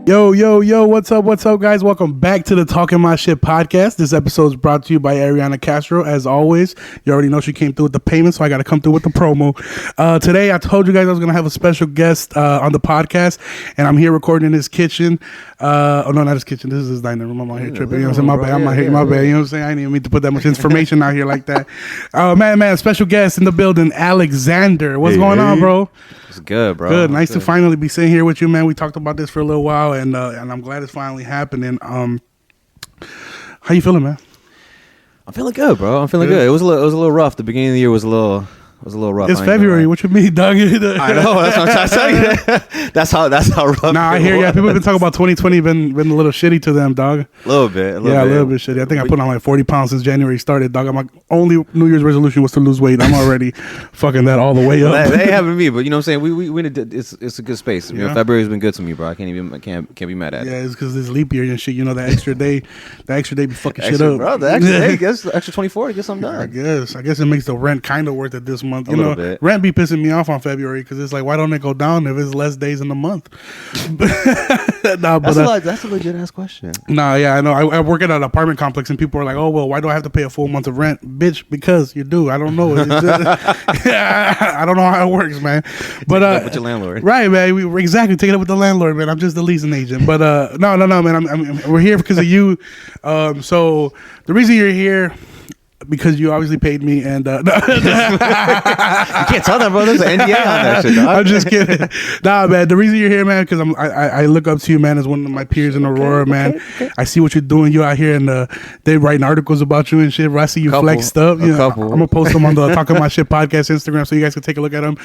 Yo, what's up, guys? Welcome back to the Talking My Shit podcast. This episode is brought to you by Ariana Castro. As always, you already know she came through with the payment, so I got to come through with the promo. Today, I told you guys I was going to have a special guest on the podcast, and I'm here recording in his kitchen. Oh, no, not his kitchen. This is his dining room. I'm out here tripping. You know what I'm saying? My bad. You know what I'm saying? I didn't even mean to put that much information out here like that. Man, special guest in the building, Alexander. What's going on, bro? It's good, bro. Good. Nice to finally be sitting here with you, man. We talked about this for a little while, and I'm glad it's finally happening. How you feeling, man? I'm feeling good, bro. I'm feeling good. It was a little rough. The beginning of the year was a little rough. It's February. What you mean, dog? I know. That's what I'm trying to tell you. That's how rough. Nah, I hear you. People have been talking about 2020 been a little shitty to them, dog. A little bit. A little bit shitty. I think I put on like 40 pounds since January started, dog. My only New Year's resolution was to lose weight. I'm already fucking that all the way up. They haven't me, but you know what I'm saying. It's a good space. You know, February's been good to me, bro. I can't be mad at it. Yeah, it's because it's leap year and shit. You know, that extra day be fucking shit up, bro. The extra day, gets the extra 24 to get something done. I guess it makes the rent kind of worth it this month. A little bit. Rent be pissing me off on February because it's like, why don't it go down if it's less days in the month? That's a legit ass question. Nah, yeah, I know. I work at an apartment complex and people are like, oh, well, why do I have to pay a full month of rent? Bitch, because you do. I don't know. I don't know how it works, man. But take it up with your landlord. Right, man. Exactly. Take it up with the landlord, man. I'm just the leasing agent. But no, man. We're here because of you. So the reason you're here, because you obviously paid me, and you can't tell that, bro. There's an NDA on that shit, dog. I'm just kidding. Nah, man. The reason you're here, man, because I look up to you, man, as one of my peers in Aurora, man. Okay. I see what you're doing. You out here, and they writing articles about you and shit. Where I see you flexed up. I'm gonna post them on the Talking My Shit podcast Instagram, so you guys can take a look at them.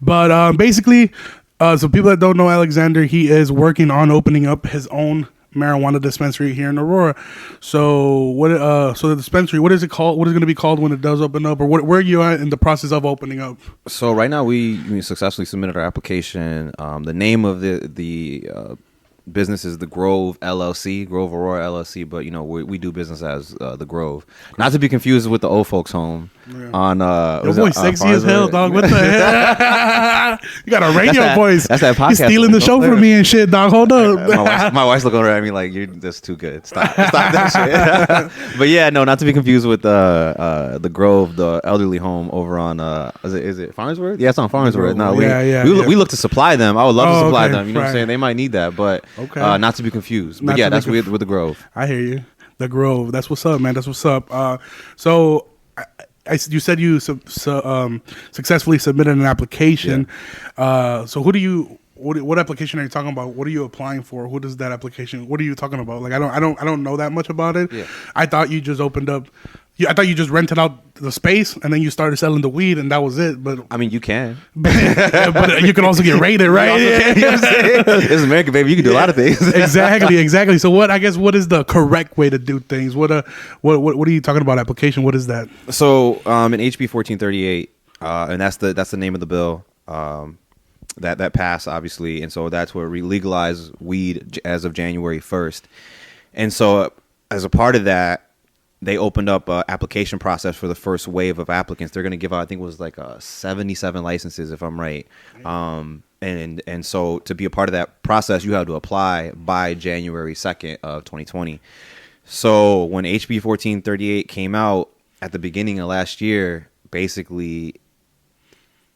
But basically, so people that don't know Alexander, he is working on opening up his own marijuana dispensary here in Aurora. So so the dispensary, what is it called? What is it going to be called when it does open up, or where are you at in the process of opening up? So right now we successfully submitted our application. The name of the business is the Grove LLC, Grove Aurora LLC, but you know we do business as the Grove, not to be confused with the old folks home. Yeah. On your voice sexy as hell, dog. What the hell? You got a radio voice. That's that podcast. You're stealing the show from me and shit, dog. Hold up. My wife's looking at me like, that's too good. Stop that shit. But yeah, no, not to be confused with the Grove, the elderly home over on is it Farnsworth? Yeah, it's on Farnsworth. No, we look to supply them. I would love to supply them. You know what I'm saying? They might need that, but not to be confused. But yeah, that's with the Grove. I hear you. The Grove. That's what's up, man. That's what's up. So you said you successfully submitted an application. Yeah. So what application are you talking about? What are you applying for? Who does that application? What are you talking about? Like I don't know that much about it. Yeah. I thought you just opened up. I thought you just rented out the space and then you started selling the weed and that was it. But I mean, you can, but you can also get raided, right? You know what I'm saying? It's America, baby. You can do a lot of things. Exactly. So what is the correct way to do things? What are you talking about? Application? What is that? So in HB 1438, and that's the name of the bill. That passed, obviously, and so that's where we legalize weed as of January 1st. And so as a part of that, they opened up an application process for the first wave of applicants. They're going to give out, I think it was like 77 licenses, if I'm right. And so to be a part of that process, you have to apply by January 2nd of 2020. So when HB 1438 came out at the beginning of last year, basically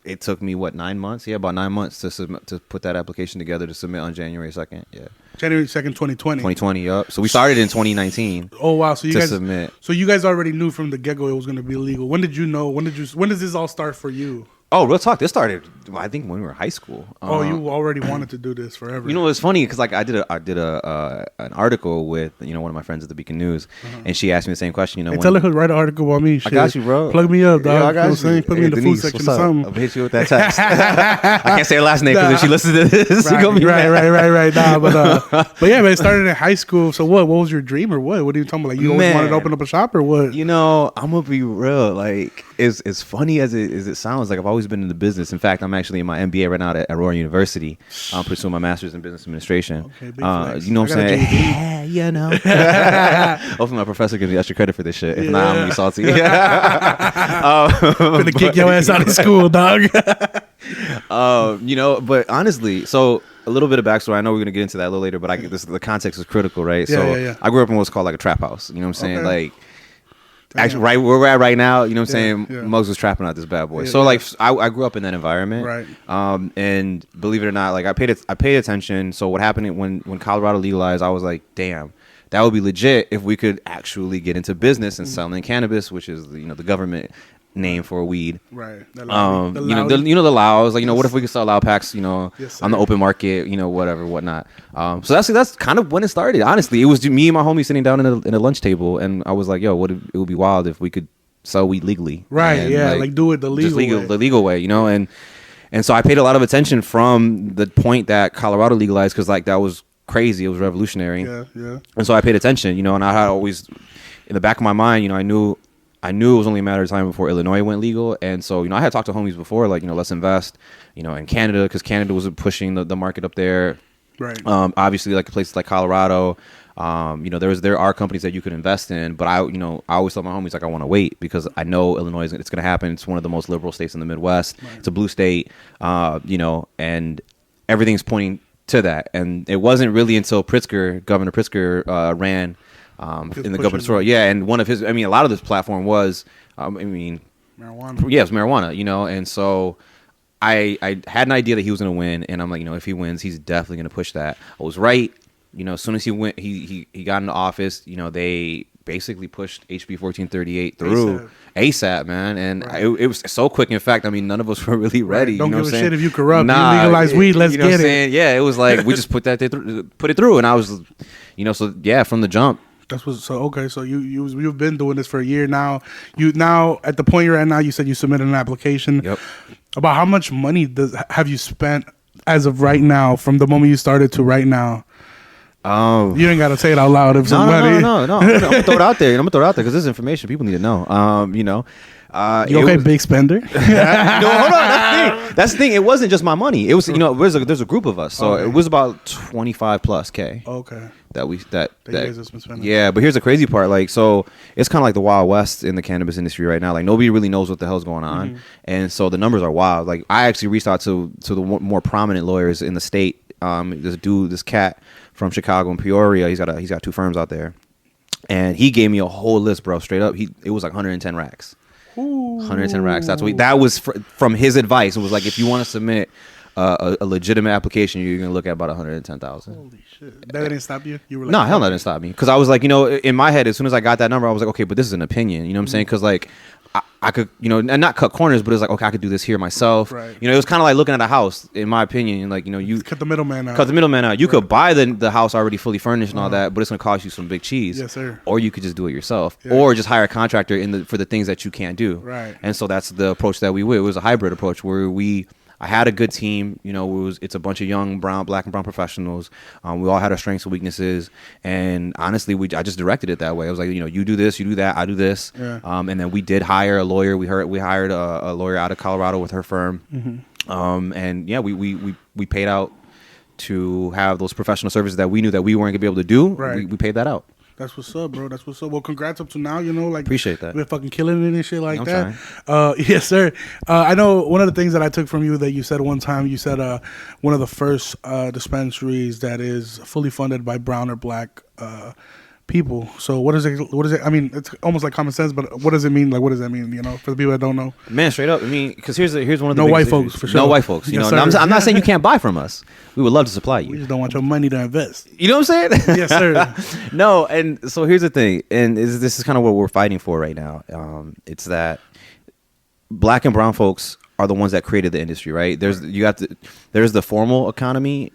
it took me 9 months? Yeah, about 9 months to put that application together to submit on January 2nd. Yeah. January 2nd, 2020. 2020, yup. So we started in 2019. Oh wow! So you submit. So you guys already knew from the get-go it was going to be illegal. When did you know? When does this all start for you? Oh, real talk. This started, I think, when we were in high school. You already wanted to do this forever. You know, it's funny because like I did an article with one of my friends at the Beacon News, and she asked me the same question. Tell her to write an article about me. Shit. I got you, bro. Plug me up, dog. Yeah, I got you. Put me in the Denise, food section or something. I'll hit you with that text. I can't say her last name because if she listens to this, she's gonna be right. Nah, but yeah, man. It started in high school. So what? What was your dream or what? What are you talking about? Like you always wanted to open up a shop or what? You know, I'm gonna be real. Like as funny as it sounds, like I've always been in the business. In fact, I'm actually in my MBA right now at Aurora University. I'm pursuing my master's in business administration. Okay, big flex. You know what I'm saying? Yeah, you know. Hopefully my professor gives me extra credit for this shit. If not, I'm gonna be salty. Gonna kick your ass out of school, dog. You know, but honestly, so a little bit of backstory. I know we're gonna get into that a little later, but the context is critical, right? I grew up in what's called like a trap house. You know what I'm saying? Like, actually, right where we're at right now, you know what I'm saying? Muggs was trapping out this bad boy. So like, I grew up in that environment, right? And believe it or not, like I paid attention. So what happened when Colorado legalized, I was like, damn. That would be legit if we could actually get into business and selling cannabis, which is the government name for weed. Right. The Laos. Like, what if we could sell loud packs, on the open market, whatnot. So that's kind of when it started. Honestly, it was me and my homie sitting down in a lunch table, and I was like, yo, it would be wild if we could sell weed legally. Right. And, like do it the legal way. The legal way, and so I paid a lot of attention from the point that Colorado legalized, because like that was crazy. It was revolutionary. Yeah. And so I paid attention, and I had always in the back of my mind, I knew it was only a matter of time before Illinois went legal. And so, I had talked to homies before, like, let's invest, in Canada, because Canada was pushing the market up there. Right. Obviously, like places like Colorado, there are companies that you could invest in, but I always tell my homies, like, I want to wait because I know Illinois it's going to happen. It's one of the most liberal states in the Midwest. Right. It's a blue state, and everything's pointing to that. And it wasn't really until Governor Pritzker ran in the governor's role. Yeah, and one of his, a lot of this platform was, marijuana. Yeah, it was marijuana, and so I had an idea that he was going to win, and I'm like, if he wins, he's definitely going to push that. I was right. As soon as he went, he got into office, they basically pushed HB 1438 through ASAP, man, and it was so quick. In fact, none of us were really ready. Don't give a shit if you corrupt. You legalize weed, let's get it. Yeah, it was like we just put it through, and I was, so yeah, from the jump. That's what. So okay. So you've been doing this for a year now. You now at the point you're at now. You said you submitted an application. Yep. About how much money have you spent as of right now, from the moment you started to right now? You ain't gotta say it out loud. If somebody, no. I'm gonna throw it out there. Because this is information people need to know. You okay, big spender? No, hold on. That's the thing. It wasn't just my money. It was, there's a group of us, so it was about 25 plus K. Okay. That you guys have been spending. Yeah, but here's the crazy part. Like, so it's kind of like the Wild West in the cannabis industry right now. Like, nobody really knows what the hell's going on, and so the numbers are wild. Like, I actually reached out to the more prominent lawyers in the state. This cat from Chicago and Peoria. He's got two firms out there, and he gave me a whole list, bro. Straight up, it was like 110 racks. 110 racks. That was from his advice. It was like, if you want to submit a legitimate application, you're gonna look at about 110,000. Holy shit! That didn't stop you? You were like, no, hell, that didn't stop me, because I was like, in my head, as soon as I got that number, I was like, okay, but this is an opinion. You know what I'm saying? Because like, I could, and not cut corners, but it's like, okay, I could do this here myself. Right. It was kind of like looking at a house, in my opinion. Like, you cut the middleman out. You could buy the house already fully furnished and all that, but it's gonna cost you some big cheese. Yes, sir. Or you could just do it yourself, or just hire a contractor for the things that you can't do. Right. And so that's the approach that we went. It was a hybrid approach where I had a good team. It's a bunch of young black and brown professionals. We all had our strengths and weaknesses, and honestly, I just directed it that way. I was like, you do this, you do that, I do this. Yeah. And then we did hire a lawyer. We hired a lawyer out of Colorado with her firm. Mm-hmm. And yeah, we paid out to have those professional services that we knew that we weren't gonna be able to do. Right. We paid that out. That's what's up, bro. That's what's up. Well, congrats up to now. Like, appreciate that. We're fucking killing it and shit like that. Trying. Yes, sir. I know one of the things that I took from you that you said one time. You said one of the first dispensaries that is fully funded by brown or black people. So what is it? It's almost like common sense, but what does it mean? Like, what does that mean? For the people that don't know. Man, straight up. Because here's one of the no white folks for sure. No white folks. Yes, I'm not saying you can't buy from us. We would love to supply you. We just don't want your money to invest. You know what I'm saying? Yes, sir. No, and so here's the thing, and this is kind of what we're fighting for right now. It's that black and brown folks are the ones that created the industry, right? There's the formal economy,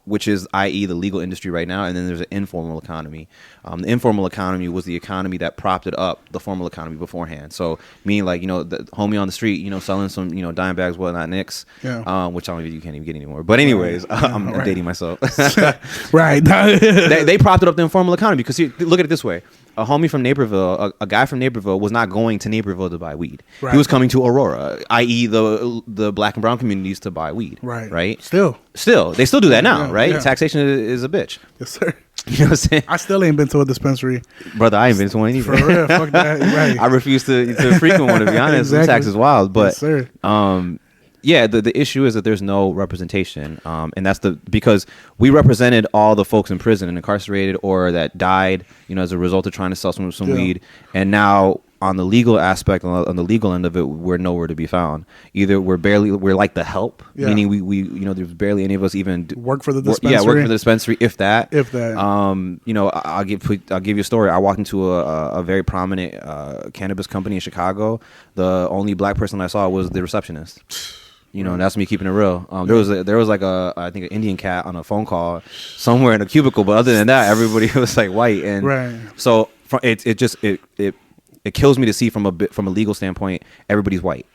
which is, i.e., the legal industry right now, and then there's an informal economy. The informal economy was the economy that propped up the formal economy beforehand. So, meaning like, the homie on the street, selling some, dime bags, whatnot, nicks, which I don't even, you can't even get anymore. But anyways, I'm dating myself. Right. they propped it up the informal economy, because look at it this way. A homie from Naperville, a guy from Naperville was not going to Naperville to buy weed. Right. He was coming to Aurora, i.e. the black and brown communities, to buy weed. Right. Right? Still. They still do that now, right? Yeah. Taxation is a bitch. Yes, sir. You know what I'm saying? I still ain't been to a dispensary. Brother, I ain't been to one either. For real, fuck that. Right. I refuse to frequent one, to be honest. Exactly. The tax is wild. But yes, sir. Yeah, the issue is that there's no representation, and that's because we represented all the folks in prison and incarcerated or that died, as a result of trying to sell some weed, and now on the legal aspect, on the legal end of it, we're nowhere to be found. Either we're like the help, meaning we there's barely any of us even work for the dispensary. Work for the dispensary, if that. I'll give you a story. I walked into a very prominent cannabis company in Chicago. The only black person I saw was the receptionist. And that's me keeping it real. There was like I think an Indian cat on a phone call somewhere in a cubicle, but other than that, everybody was like white, and so it kills me to see from a legal standpoint, everybody's white.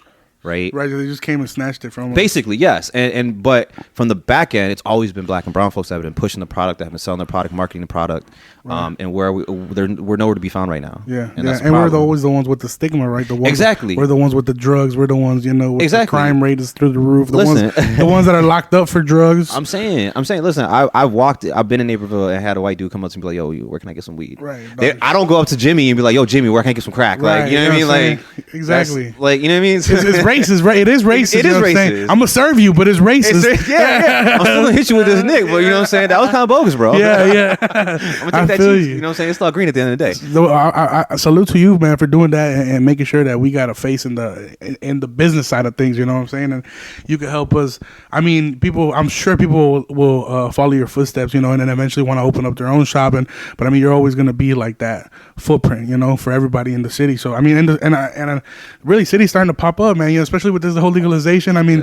Right. They just came and snatched it from us. Basically, yes, but from the back end, it's always been black and brown folks that have been pushing the product, that have been selling their product, marketing the product, and we're nowhere to be found right now. And we're always the ones with the stigma, right? Exactly. We're the ones with the drugs. We're the ones, with the crime rate is through the roof. The ones that are locked up for drugs. I'm saying. Listen, I've been in Naperville and had a white dude come up to me like, "Yo, where can I get some weed?" Right. I don't go up to Jimmy and be like, "Yo, Jimmy, where can I get some crack?" Like, you know what I mean? Like, exactly. Like, you know what I mean? It's racist, right? It is racist. It is racist. I'm gonna serve you, but it's racist. Yeah. I'm still gonna hit you with this nick, but you know what I'm saying? That was kind of bogus, bro. Yeah. I'm gonna take that cheese. You know what I'm saying? It's all green at the end of the day. So I salute to you, man, for doing that and making sure that we got a face in the business side of things. You know what I'm saying? And you can help us. I mean, I'm sure people will follow your footsteps, and then eventually want to open up their own shop. But I mean, you're always gonna be like that footprint, for everybody in the city. So I mean, and really, city's starting to pop up, man. Especially with the whole legalization. I mean,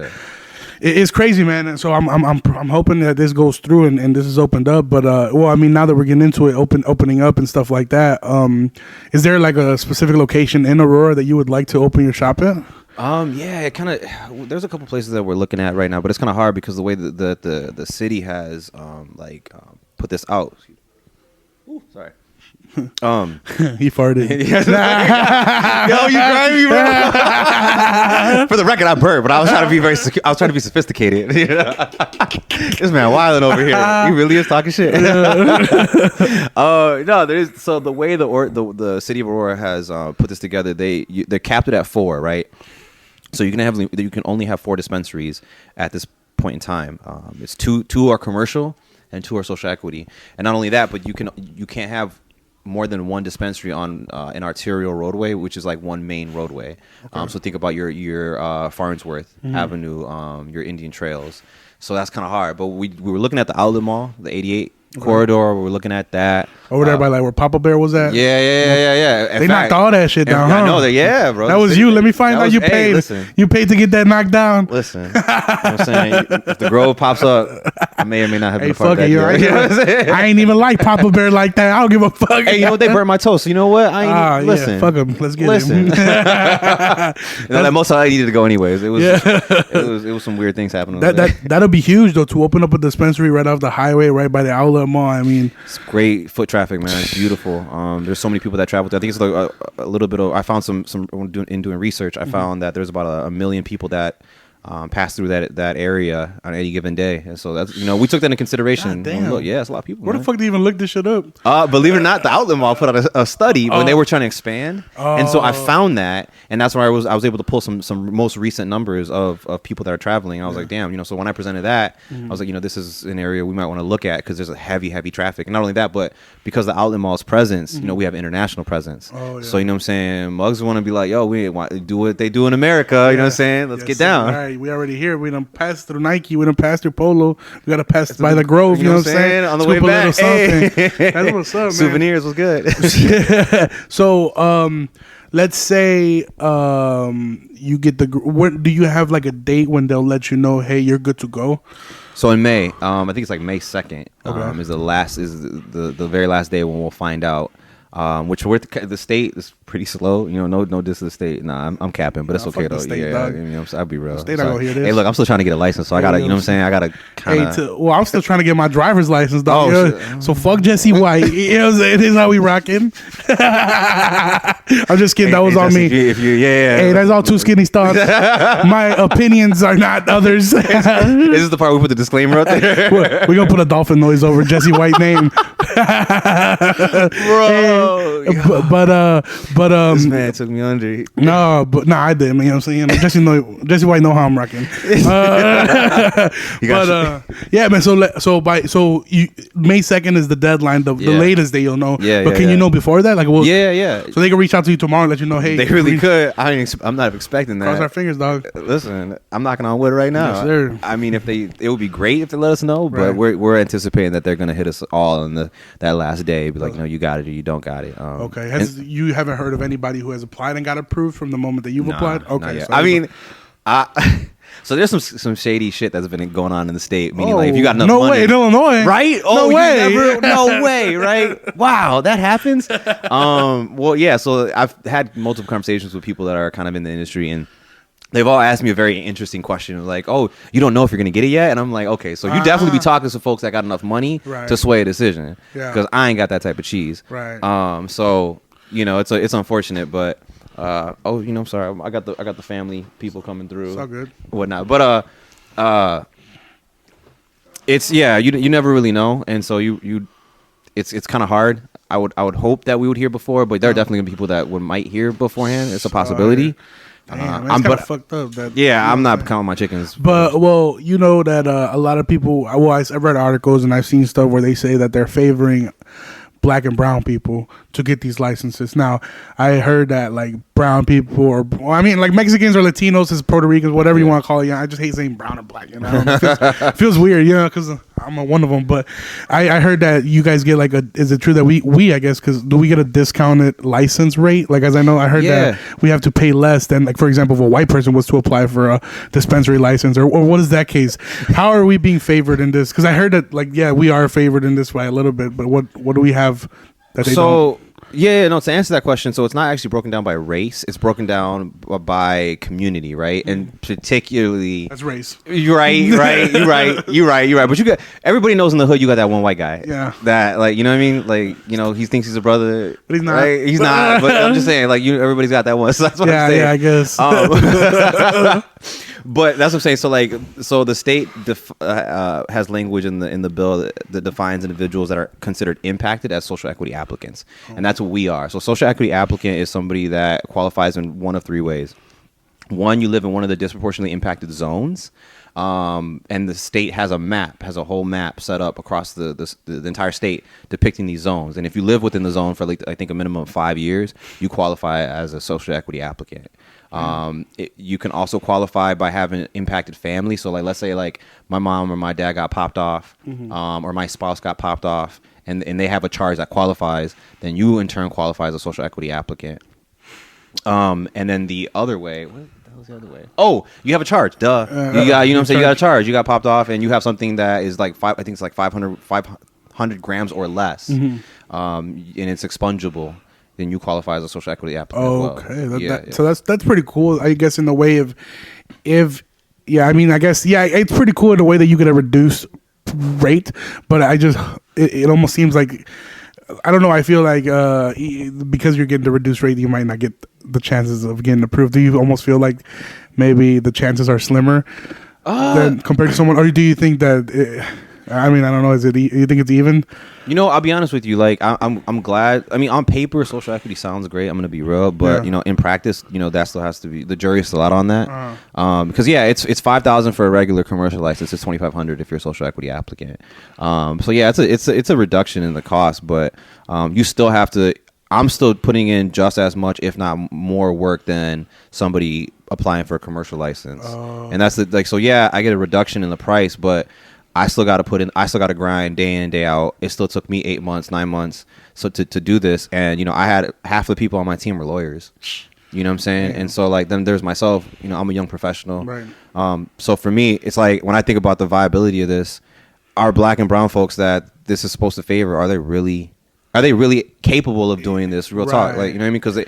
it's crazy, man. And so I'm hoping that this goes through and this is opened up. But I mean, now that we're getting into it, opening up and stuff like that, is there like a specific location in Aurora that you would like to open your shop at? It kind of. There's a couple places that we're looking at right now, but it's kind of hard because the way that the city has put this out. Ooh, sorry. He farted. Yo, you grimy, bro. For the record, I burped, but I was trying to be I was trying to be sophisticated. This man wilding over here. He really is talking shit. No, there's so the way the city of Aurora has put this together. They're capped it at 4, right? So you can only have 4 dispensaries at this point in time. It's two are commercial and 2 are social equity, and not only that, but you can't have more than 1 dispensary on an arterial roadway, which is like one main roadway. Okay. So think about your Farnsworth Avenue, your Indian Trails. So that's kind of hard. But we were looking at the outlet mall, the 88 corridor. We were looking at that. Over there by like where Papa Bear was at? Yeah. They knocked all that shit down, I know that, bro. That was you. Let me find out you paid. Listen. You paid to get that knocked down. Listen. You know what I'm saying? If the Grove pops up, I may or may not have been a part of that. I ain't even like Papa Bear like that. I don't give a fuck. Hey, you know what? They burnt my toast. So you know what? Listen. Yeah, fuck them. Let's get him. That most of I needed to go anyways. It was some weird things happening. That'll be huge though, to open up a dispensary right off the highway, right by the outlet mall. I mean, it's great foot traffic, man. It's beautiful. There's so many people that travel. I think it's like a little bit of. I found some in doing research. I found that there's about a million people that pass through that area on any given day, and so that's we took that into consideration. Look, it's a lot of people. Where the fuck do you even look this shit up? Believe it or not, the outlet mall put out a study when they were trying to expand, and so I found that, and that's where I was able to pull some most recent numbers of people that are traveling. I was like, damn, so when I presented that, I was like, this is an area we might want to look at because there's a heavy traffic, and not only that, but because the outlet mall's presence, we have international presence. So you know what I'm saying, mugs want to be like, yo, we want to do what they do in America. You know what I'm saying? Let's get down. All right. We already here. We done passed through Nike. We done passed through Polo. We got to pass by the Grove. You know what I'm saying? On the way back. That's what's up, man. Souvenirs was good. So, let's say you get do you have like a date when they'll let you know, hey, you're good to go? So in May, I think it's like May 2nd. Okay. Is the very last day when we'll find out. Which the state is pretty slow, no diss to the state. Nah, I'm capping, but it's okay though. State, I'll be real. State not gonna hear this. Hey, look, I'm still trying to get a license, so I gotta, you know what I'm saying? I gotta kind of. I'm still trying to get my driver's license, dog. So fuck Jesse White. You know what I'm saying? This is how we rocking. I'm just kidding. That was on me. Hey, that's all two skinny thoughts. My opinions are not others. This is the part we put the disclaimer out there. We're gonna put a dolphin noise over Jesse White name. Bro. But But this man took me under. I didn't. You know what I'm saying? Jesse White know how I'm rocking. Yeah, man. So May 2nd is the deadline, the latest day you'll know. But can you know before that? Like, yeah. So they can reach out to you tomorrow and let you know. Hey, they really could. I'm not expecting that. Cross our fingers, dog. Listen, I'm knocking on wood right now. Yes, sir. I mean, it would be great if they let us know, but we're anticipating that they're gonna hit us all on that last day. Be like, no, you got it or you don't got it. Okay. You haven't heard of anybody who has applied and got approved from the moment that you've applied? Okay. So so there's some shady shit that's been going on in the state. Meaning, like, if you got enough money, no way in Illinois, right? No way, no way, right? Wow, that happens. Well, yeah. So I've had multiple conversations with people that are kind of in the industry, and they've all asked me a very interesting question, like, "Oh, you don't know if you're gonna get it yet?" And I'm like, "Okay, so you definitely be talking to folks that got enough money to sway a decision, because I ain't got that type of cheese." Right. So it's unfortunate, but. I'm sorry. I got the family people coming through. It's all good. Whatnot, but it's you never really know, and so it's kind of hard. I would hope that we would hear before, but there are definitely gonna be people that might hear beforehand. It's a possibility. Damn, I'm kind of fucked up. I'm not counting my chickens. But you know that a lot of people. I've read articles and I've seen stuff where they say that they're favoring Black and brown people to get these licenses. Now, I heard that like brown people like Mexicans or Latinos, is Puerto Ricans, whatever you want to call it. I just hate saying brown or black. You know, it feels weird. You know, because I'm one of them. But I heard that you guys get like is it true that we I guess, because do we get a discounted license rate? Like, as I know, I heard that we have to pay less than, like, for example, if a white person was to apply for a dispensary license, or what is that case? How are we being favored in this? Because I heard that, like, we are favored in this way a little bit, but what do we have that they don't? To answer that question, so it's not actually broken down by race, it's broken down by community, right? And particularly that's race. You're right. But everybody knows in the hood you got that one white guy. Yeah. That, like, you know what I mean? Like, you know, he thinks he's a brother. But he's not. Right? He's not. But I'm just saying, like, everybody's got that one. So that's what I'm saying. Yeah, I guess. But that's what I'm saying. So the state has language in the bill that defines individuals that are considered impacted as social equity applicants, and that's what we are. So social equity applicant is somebody that qualifies in one of three ways. One, you live in one of the disproportionately impacted zones, and the state has a whole map set up across the entire state depicting these zones. And if you live within the zone for, like, I think a minimum of 5 years, you qualify as a social equity applicant. You can also qualify by having an impacted family. So, like, let's say, like, my mom or my dad got popped off, or my spouse got popped off, and they have a charge that qualifies, then you in turn qualify as a social equity applicant. And then the other way, what the hell is the other way? Oh, you have a charge. Duh. You got a charge. You got popped off, and you have something that is like 500 grams or less, and it's expungible. Then you qualify as a social equity applicant. Okay, so that's pretty cool. I guess in the way of, it's pretty cool in the way that you get a reduced rate. But it almost seems like, I don't know. I feel like because you're getting the reduced rate, you might not get the chances of getting approved. Do you almost feel like maybe the chances are slimmer than compared to someone, or do you think that? I don't know. You think it's even? I'll be honest with you. Like, I'm glad. I mean, on paper, social equity sounds great. I'm gonna be real, but in practice, that still has to be, the jury's still out on that. Because it's $5,000 for a regular commercial license. It's $2,500 if you're a social equity applicant. It's a reduction in the cost, but you still have to. I'm still putting in just as much, if not more, work than somebody applying for a commercial license. And that's I get a reduction in the price, but I still got to grind day in and day out. It still took me 8 months, 9 months to do this. And, I had half the people on my team were lawyers. You know what I'm saying? And so, like, then there's myself. I'm a young professional. Right. So for me, it's like, when I think about the viability of this, are Black and brown folks that this is supposed to favor, are they really capable of doing this? Real talk. Like, you know what I mean? Because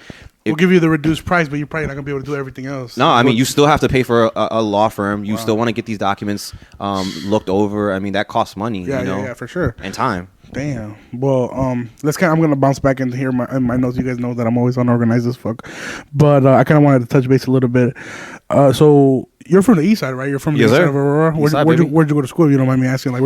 we'll give you the reduced price, but you're probably not going to be able to do everything else. No, I mean, you still have to pay for a law firm. You still want to get these documents looked over. I mean, that costs money. Yeah, for sure. And time. Damn. Well, I'm gonna bounce back into here in my notes. You guys know that I'm always unorganized as fuck, but I kind of wanted to touch base a little bit. So you're from the east side, right? You're from the east side of Aurora. Where'd you go to school? If you don't mind me asking. Like,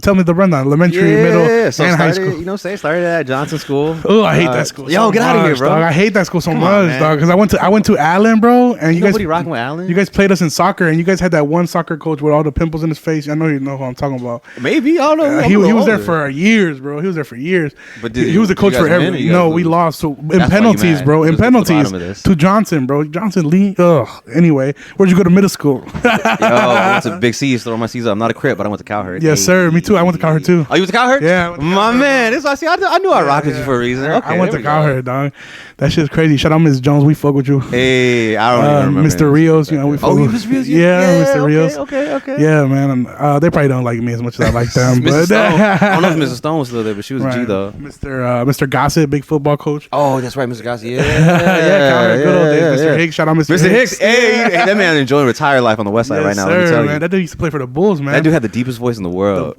tell me the rundown? Elementary, middle, and high school. You know, started at Johnson School. Oh, I hate that school. Yo, get out of here, bro. Dog. I hate that school so much, dog. Because I went to Allen, bro, and you guys rocking with Allen. You guys played us in soccer, and you guys had that one soccer coach with all the pimples in his face. I know you know who I'm talking about. Maybe I don't know. He was there for years, bro. He was there for years. But he was the coach for every. No, we lost. So in penalties, bro. In penalties to Johnson, bro. Johnson Lee. Ugh. Anyway, where'd you go to middle school? I went to Big C's, throw my C's up. I'm not a Crip, but I went to Cowherd. Yes, sir. Me too. I went to Cowherd too. Oh, you went to Cowherd? Yeah. My man. This is I knew I rocked with you for a reason. Okay, I went to Cowherd, dog. That shit's crazy. Shout out Ms. Jones. We fuck with you. Hey, I don't even remember. Mr. Rios, you know, we fuck with Mr. Rios? Yeah, Mr. Rios. Okay. Yeah, man. They probably don't like me as much as I like them. Mrs. But Stone. I don't know if Mrs. Stone was still there, but she was a G, though. Mr. Gossett, big football coach. Oh, that's right, Mr. Gossett. Yeah. Cowherd, good old days. Mr. Hicks. Shout out Mr. Hicks. Hey, that man enjoying retired life on the west side right now. Let me tell you. Man. That dude used to play for the Bulls, man. That dude had the deepest voice in the world.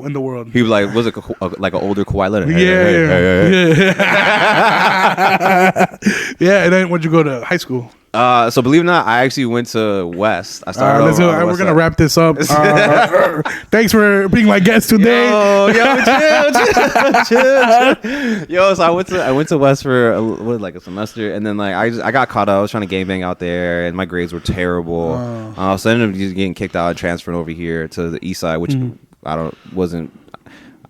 He was like, was it like an older Kawhi Leonard? Yeah. Yeah, and then when'd you go to high school? So believe it or not, I actually went to West. I started. We're gonna wrap this up. Thanks for being my guest today. Chill. Yo, so I went to West for a semester, and then like I got caught up. I was trying to gangbang out there, and my grades were terrible. So I ended up just getting kicked out and transferred over here to the East Side, which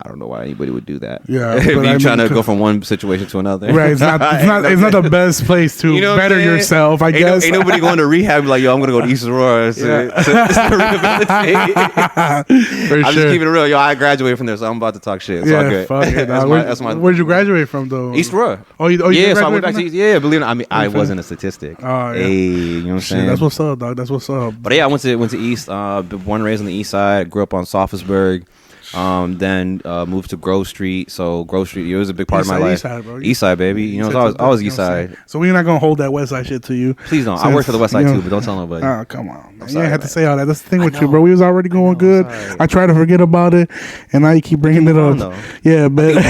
I don't know why anybody would do that. Yeah, if you're trying to go from one situation to another, right? It's not the best place to better yourself. I guess ain't nobody going to rehab like, yo, I'm gonna go to East Aurora to rehabilitate. I'm just keeping it real, yo. I graduated from there, so I'm about to talk shit. So good. Fuck it. That's my. Where'd you graduate from, though? East Aurora. Yeah. So I went back to East. Yeah, believe it. I mean, I wasn't a statistic. Oh, yeah. Hey, you know what I'm saying? That's what's up, dog. That's what's up. But yeah, I went to East. Born and raised on the East Side. Grew up on Sophisburg. Then moved to Grove Street. So Grove Street, it was a big part of my life. East Side, baby. You know, I was East Side. So we're not gonna hold that West Side shit to you. Please don't. I work for the West Side too, but don't tell nobody. Oh, come on. You didn't have to say all that. That's the thing with you, bro. We was already going good. I try to forget about it, and now you keep bringing it up. Yeah, but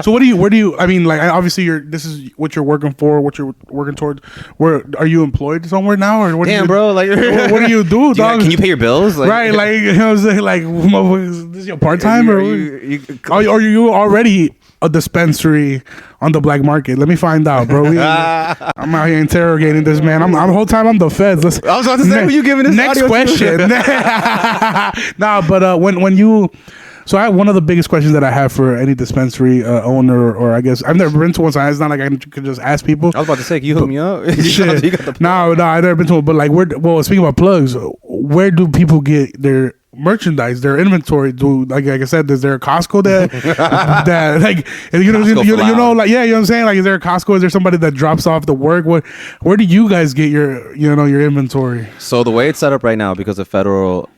so where do you? I mean, like, obviously, this is what you're working for, what you're working towards. Where are you employed somewhere now, or what? Damn, bro. Like, what do you do, dog? Can you pay your bills? Like, right, like, you know what I'm saying? Like, is this your part time, or are you already a dispensary on the black market? Let me find out, bro. I'm out here interrogating this man. I'm the whole time I'm the feds. I was about to say, who you giving this next question? But when you. So one of the biggest questions that I have for any dispensary owner, or I guess I've never been to one, so it's not like I can just ask people. I was about to say, can you hook me up? No, I've never been to one. But like, speaking about plugs, where do people get their merchandise, their inventory? Like I said, is there a Costco that like you know like, yeah, you know what I'm saying? Like, is there a Costco? Is there somebody that drops off the work? Where do you guys get your inventory? So the way it's set up right now, because of federal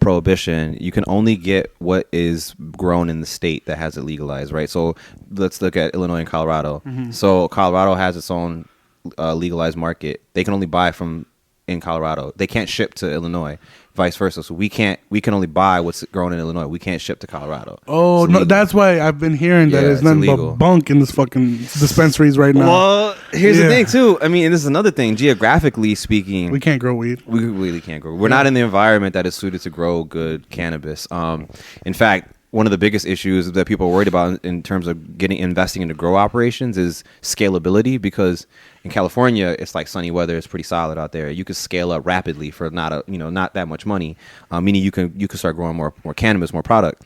prohibition, you can only get what is grown in the state that has it legalized, right? So let's look at Illinois and Colorado. So Colorado has its own legalized market. They can only buy from in Colorado. They can't ship to Illinois. Vice versa. So we can only buy what's grown in Illinois. We can't ship to Colorado. Oh, no, that's why I've been hearing that it's nothing but bunk in this fucking dispensaries right now. Well, here's the thing too. I mean, and this is another thing. Geographically speaking, we can't grow weed. We really can't grow. We're not in the environment that is suited to grow good cannabis. In fact, one of the biggest issues that people are worried about in terms of investing into grow operations is scalability, because in California, it's like sunny weather. It's pretty solid out there. You can scale up rapidly for not that much money, meaning you can start growing more cannabis, more product.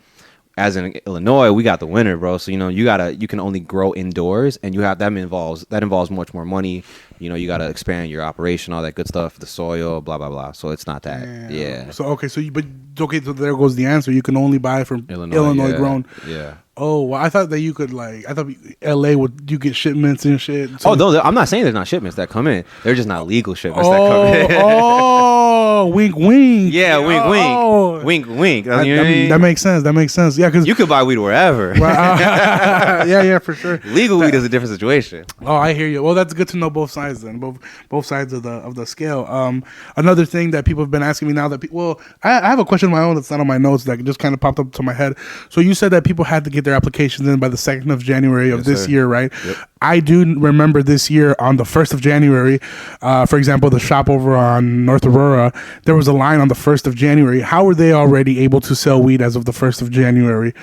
As in Illinois, we got the winter, bro. So you can only grow indoors, and that involves much more money. You got to expand your operation, all that good stuff, the soil, blah blah blah. So it's not that. Yeah. So so there goes the answer. You can only buy from Illinois grown. Yeah. Oh, well, I thought that you could I thought LA you get shipments and shit. So. Oh, no, I'm not saying there's not shipments that come in. They're just not legal shipments that come in. Wink, wink. Yeah, wink, wink. Wink, wink. That makes sense. That makes sense. Yeah, because you could buy weed wherever. Yeah, for sure. Legal weed is a different situation. Oh, I hear you. Well, that's good to know both sides then, both sides of the scale. Another thing that people have been asking me now I have a question of my own that's not on my notes that just kind of popped up to my head. So you said that people had to get their applications in by the 2nd of January of this year, right? I do remember this year on the 1st of January, for example, the shop over on North Aurora, there was a line on the 1st of January. How were they already able to sell weed as of the 1st of January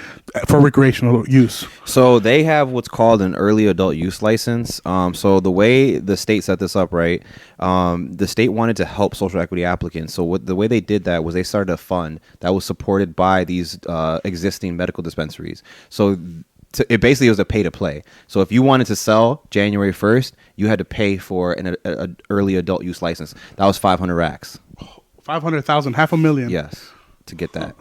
for recreational use? So they have what's called an early adult use license. So the way the state set this up, right, the state wanted to help social equity applicants. So the way they did that was they started a fund that was supported by these existing medical dispensaries. So it basically was a pay to play. So if you wanted to sell January 1st, you had to pay for an early adult use license. That was 500 racks. 500,000, $500,000. Yes, to get that.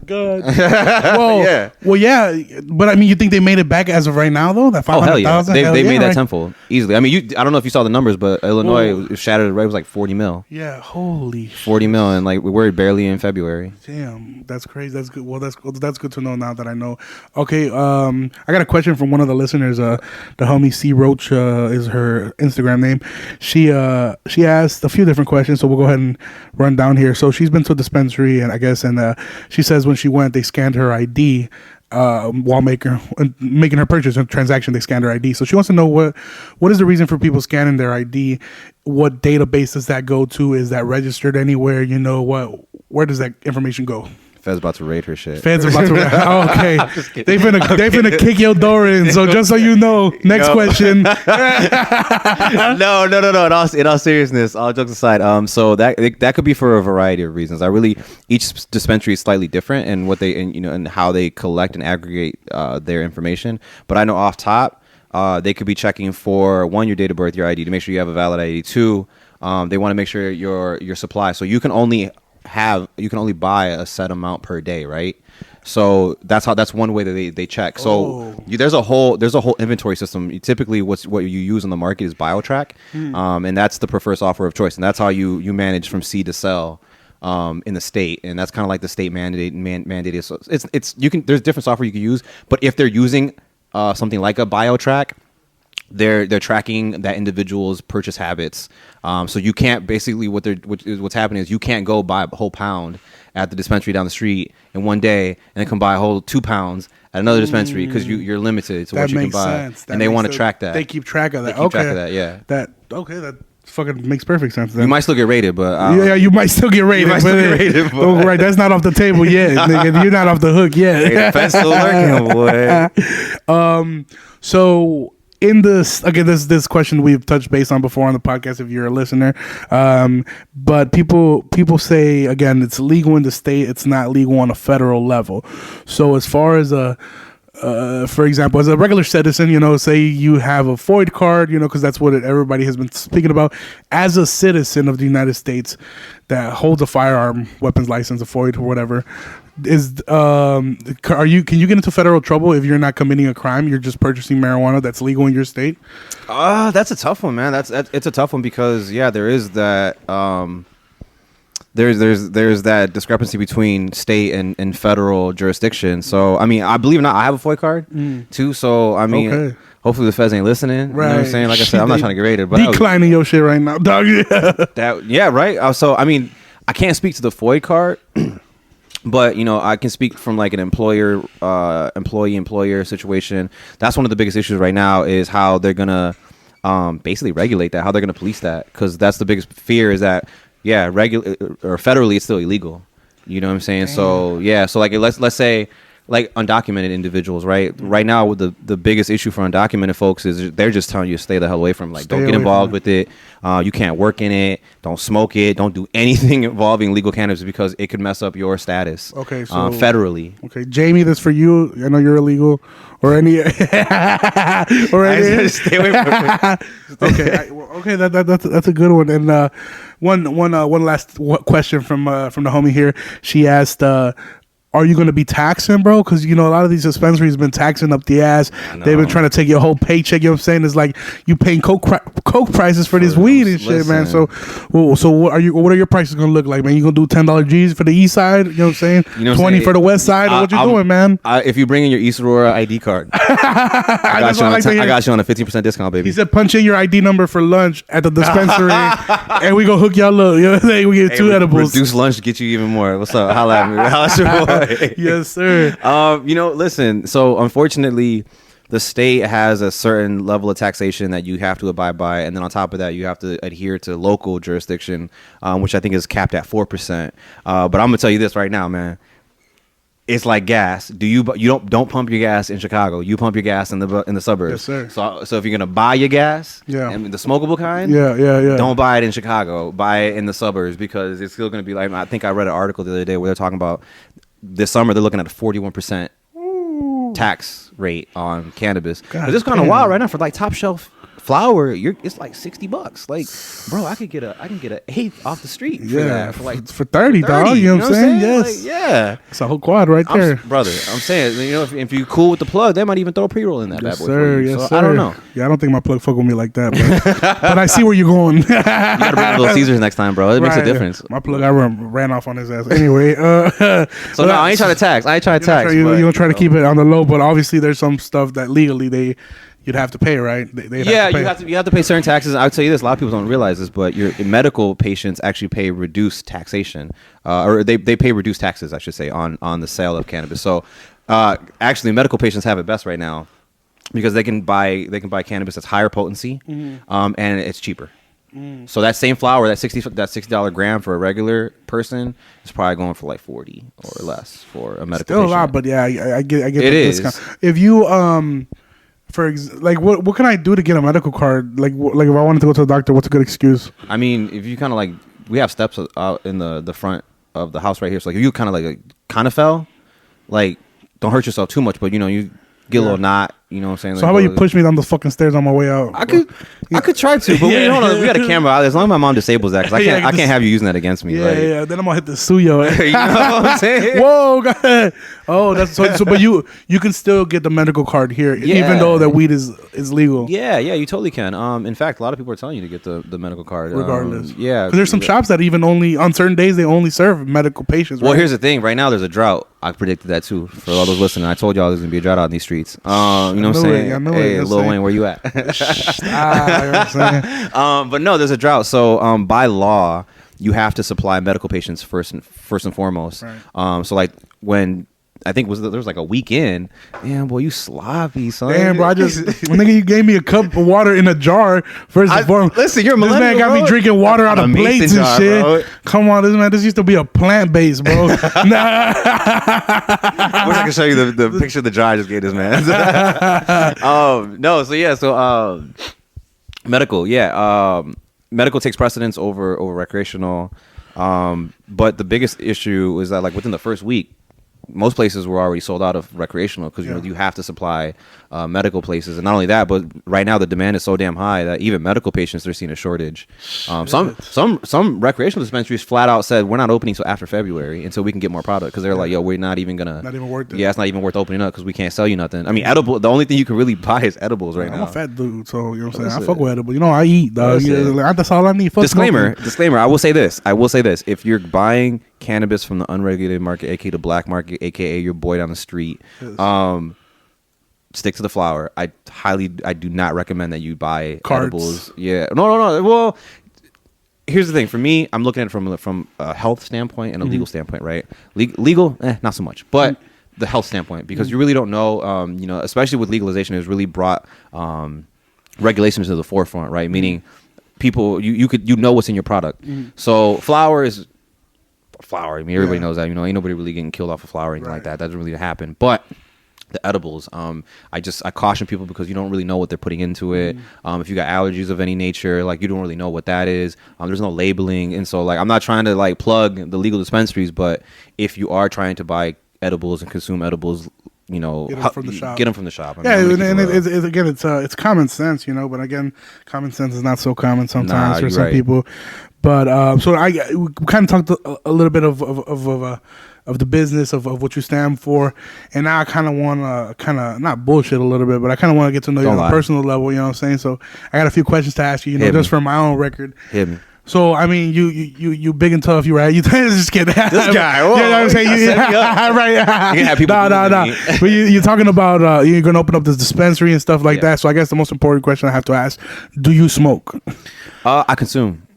Good. Well, yeah. Well, yeah, but I mean, you think they made it back as of right now, though? That 500,000. They made that tenfold easily. I mean, I don't know if you saw the numbers, but Illinois it shattered. Right, it was like 40 mil. Yeah, holy 40 mil, and like we're barely in February. Damn, that's crazy. That's good. Well, that's good to know now that I know. Okay, I got a question from one of the listeners. The homie C Roach is her Instagram name. She asked a few different questions, so we'll go ahead and run down here. So she's been to a dispensary, and I guess, and she says when she went, they scanned her ID. While making her purchase and transaction, they scanned her ID. So she wants to know what is the reason for people scanning their ID? What database does that go to? Is that registered anywhere? You know where does that information go? Fed's about to raid her shit. Fed's about to raid. Oh, okay. They finna kick your door in. So just so you know, next question. No. In all seriousness, all jokes aside, so that could be for a variety of reasons. Each dispensary is slightly different in what they and how they collect and aggregate their information. But I know off top, they could be checking for one, your date of birth, your ID to make sure you have a valid ID. Two, they want to make sure your supply. So you can only buy a set amount per day, right? So that's one way that they check. So there's a whole inventory system. Typically, what you use on the market is BioTrack, and that's the preferred software of choice, and that's how you manage from seed to sell in the state, and that's kind of like the state mandated. So there's different software you can use, but if they're using something like a BioTrack, they're tracking that individual's purchase habits. So you can't basically what's happening is you can't go buy a whole pound at the dispensary down the street in one day and then come buy a whole 2 pounds at another dispensary because you're limited to what you can buy. And they want to track that. They keep track of that. Yeah. That fucking makes perfect sense. Then. You might still get rated, but you might still get rated. Don't worry, that's not off the table yet, nigga. You're not off the hook yet. Hey, the pet's still lurking, boy. So. In this, again, this question we've touched base on before on the podcast if you're a listener, but people say, again, it's legal in the state, it's not legal on a federal level. So as far as for example, as a regular citizen, say you have a FOID card, because that's what everybody has been speaking about. As a citizen of the United States that holds a firearm weapons license, a FOID or whatever, can you get into federal trouble if you're not committing a crime? You're just purchasing marijuana that's legal in your state? That's a tough one, man. It's a tough one because there is that there's that discrepancy between state and federal jurisdiction. So I mean, I believe it or not, I have a FOIA card too. So I mean. Okay. Hopefully the feds ain't listening. Right. You know what I'm saying? Like I said, I'm not trying to get rated. But declining your shit right now, dog. Right. So I mean, I can't speak to the FOIA card, but I can speak from like an employee-employer situation. That's one of the biggest issues right now is how they're gonna basically regulate that, how they're gonna police that, because that's the biggest fear is that federally it's still illegal. You know what I'm saying? Damn. So like let's say. Like undocumented individuals, right? Right now, the biggest issue for undocumented folks is they're just telling you to stay the hell away from. Like, don't get involved with it. You can't work in it. Don't smoke it. Don't do anything involving legal cannabis because it could mess up your status. Okay, so federally. Okay, Jamie, this for you. I know you're illegal, or any, or any. Stay away from it. Okay, that's a good one. And one last question from the homie here. She asked. Are you going to be taxing, bro? Because, a lot of these dispensaries have been taxing up the ass. They've been trying to take your whole paycheck. You know what I'm saying? It's like you paying coke prices for this weed and shit, man. So what are your prices going to look like, man? You going to do $10 G's for the east side? You know what I'm saying? 20 for the west side? What you doing, man? If you bring in your East Aurora ID card, I got you on a 15% discount, baby. He said punch in your ID number for lunch at the dispensary and we going to hook y'all up. You know what I'm saying? We get 2 edibles. Reduce lunch to get you even more. What's up? Holla at me. How's your boy? Yes, sir. Listen, so unfortunately the state has a certain level of taxation that you have to abide by, and then on top of that, you have to adhere to local jurisdiction, which I think is capped at 4%. But I'm gonna tell you this right now, man. It's like gas. You don't pump your gas in Chicago. You pump your gas in the suburbs. Yes, sir. So if you're gonna buy your gas, and the smokable kind, don't buy it in Chicago. Buy it in the suburbs because it's still gonna be like. I think I read an article the other day where they're talking about this summer they're looking at a 41% tax rate on cannabis. It's just kind of wild right now for like top shelf flower. It's like $60. Like, bro, I can get an eighth off the street for that for 30, dog. You know what I'm saying? Yes. Like, it's a whole quad right there, brother. I'm saying, if you cool with the plug, they might even throw a pre-roll in that bad boy. Sir, yes, sir. I don't know. Yeah, I don't think my plug fuck with me like that, but I see where you're going. You gotta bring Little Caesars next time, bro. It makes a difference. My plug, I ran off on his ass. Anyway, so no, I ain't trying to tax. You're gonna try to keep it on the low, but obviously there's some stuff that legally you'd have to pay, right? You have to pay certain taxes. I'll tell you this: a lot of people don't realize this, but your medical patients actually pay reduced taxation, or they pay reduced taxes, I should say, on the sale of cannabis. So, actually, medical patients have it best right now because they can buy cannabis that's higher potency, and it's cheaper. So that same flower, that $60 gram for a regular person is probably going for like 40 or less for a medical. Still patient. A lot, but yeah, I get it is. Discount. If you what can I do to get a medical card? Like if I wanted to go to the doctor, what's a good excuse? I mean, if you kind of like, we have steps out in the front of the house right here. So like, if you kind of fell, like, don't hurt yourself too much, but you get a little knot. You know what I'm saying? So how about you push me down the fucking stairs on my way out? I could try to, but we got a camera out. As long as my mom disables that, because I can't have you using that against me. Yeah. Then I'm gonna hit the suyo. You know what I'm saying? Whoa, God. Oh, that's so. But you can still get the medical card here, even though that weed is legal. Yeah, you totally can. In fact, a lot of people are telling you to get the medical card, regardless. Because there's some shops that even only on certain days they only serve medical patients. Well, here's the thing. Right now, there's a drought. I predicted that too. For all those listening, I told y'all there's gonna be a drought out in these streets. You know what I'm saying? Hey, Lil Wayne, where you at? But no, there's a drought. So by law, you have to supply medical patients first and foremost. Right. So like when I think there was like a weekend. Damn, boy, you sloppy, son. Damn, bro, nigga, you gave me a cup of water in a jar first and foremost. Listen, you're a millennial. This man got me drinking water out of plates and shit. Bro. Come on, this used to be a plant based, bro. I wish I could show you the picture of the jar I just gave this man. So medical, medical takes precedence over recreational. But the biggest issue is that like within the first week, most places were already sold out of recreational because you have to supply medical places, and not only that, but right now the demand is so damn high that even medical patients, they're seeing a shortage. Some recreational dispensaries flat out said we're not opening until after February until we can get more product because they're like, yo, we're not even worth it. Yeah, it's not even worth opening up because we can't sell you nothing. I mean, edible. The only thing you can really buy is edibles right now. I'm a fat dude, so you know what I'm saying. I fuck with edibles. I eat, dog. That's all I need. Disclaimer. I will say this. If you're buying cannabis from the unregulated market, aka the black market, aka your boy down the street, stick to the flower. I do not recommend that you buy edibles. Yeah, no. Well, here's the thing. For me, I'm looking at it from a health standpoint and a legal standpoint, right? Legal, not so much, but the health standpoint, because you really don't know. Especially with legalization, it's really brought regulations to the forefront, right? Meaning, people, you know what's in your product. So flower is flower. I mean, everybody knows that. Ain't nobody really getting killed off of flower or anything like that. That doesn't really happen. But the edibles, I caution people because you don't really know what they're putting into it. If you got allergies of any nature, like you don't really know what that is. There's no labeling, and so like I'm not trying to like plug the legal dispensaries, but if you are trying to buy edibles and consume edibles, get them from the shop. Get them from the shop. It's common sense, but again, common sense is not so common sometimes for some people. But so we kind of talked a little bit of the business of what you stand for, and now I kind of want to not bullshit a little bit, but I kind of want to get to know you on a personal level. You know what I'm saying? So I got a few questions to ask you. Just for my own record. Hit me. So I mean, you big and tough, you right? You just kidding. This guy, whoa, you know what I'm saying? Right? You can have people. No. But you're talking about you're gonna open up this dispensary and stuff like that. So I guess the most important question I have to ask: do you smoke? I consume.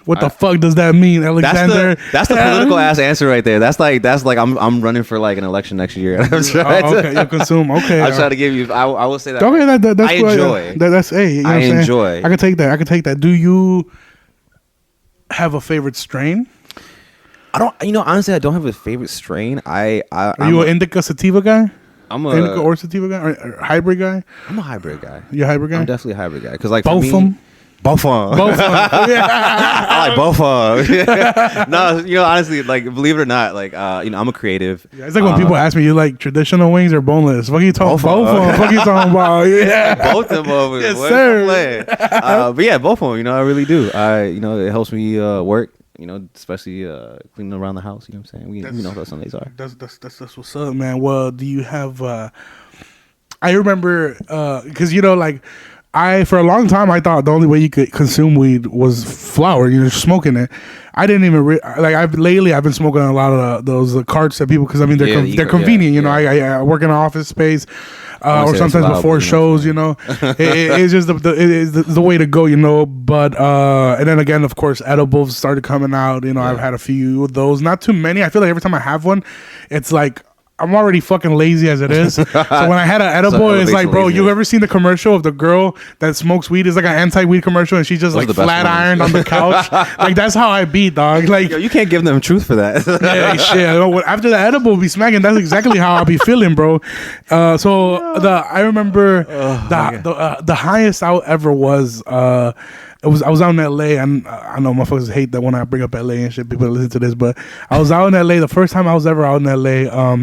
What the fuck does that mean, Alexander? That's the political ass answer right there. That's like I'm running for like an election next year. I'm okay, you consume. Okay, I'm trying to give you. I will say that. Okay, that's I enjoy. That's you know I enjoy. I can take that. Do you have a favorite strain? I don't. You know, honestly, I don't have a favorite strain. Are you an indica sativa guy? I'm a indica or sativa guy or hybrid guy. I'm a hybrid guy. You're a hybrid guy. I'm definitely a hybrid guy because like both of them. Both of them. Both of them. I like both of them. No, you know, honestly, like, believe it or not, like, you know, I'm a creative. Yeah, it's like when people ask me, you like traditional wings or boneless? What are you talking about? Both of them. What are you talking about? Yeah. Both of them. Yes, sir. But yeah, both of them, you know, I really do. You know, it helps me work. You know, especially cleaning around the house. You know what I'm saying? We know what Sundays are. That's what's up, man. Well, do you have? I remember because you know, like for a long time I thought the only way you could consume weed was flower. You're smoking it. I didn't even I've been smoking a lot of those carts that people because I mean they're convenient. You know, I work in an office space. Or sometimes before shows, you know, it's just the way to go, you know. But and then again, of course, edibles started coming out. You know, I've had a few of those, not too many. I feel like every time I have one, it's like I'm already fucking lazy as it is. So when I had an edible, it's like, bro, you ever seen the commercial of the girl that smokes weed? It's like an anti-weed commercial, and she just like flat ironed on the couch. Like that's how I beat, dog. Like yo, you can't give them truth for that. Yeah, shit. After the edible be smacking, that's exactly how I'll be feeling, bro. I remember the highest I ever was. I was out in LA, and I know motherfuckers hate that when I bring up LA and shit. People listen to this, but I was out in LA. The first time I was ever out in LA.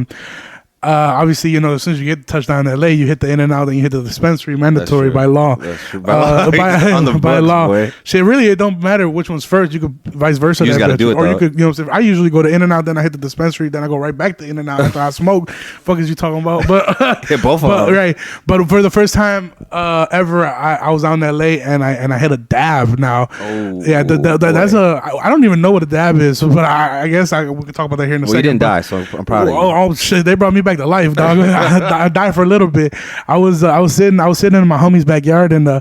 Obviously, you know, as soon as you get touchdown in LA, you hit the in and out, and you hit the dispensary, mandatory by law. That's true. By law. Boy. Shit, really, it don't matter which one's first. You could vice versa. You just gotta do it, or you could, you know, what I'm saying? I usually go to in and out, then I hit the dispensary, then I go right back to in and out after I smoke. Fuck is you talking about? But hit both of them. Right. But for the first time ever, I was out in LA and I hit a dab. Now, that's I don't even know what a dab is, but I guess we can talk about that here in a second. You didn't die, so I'm proud of you. Oh shit, they brought me back to life, dog. I died for a little bit. I was sitting in my homie's backyard, and I,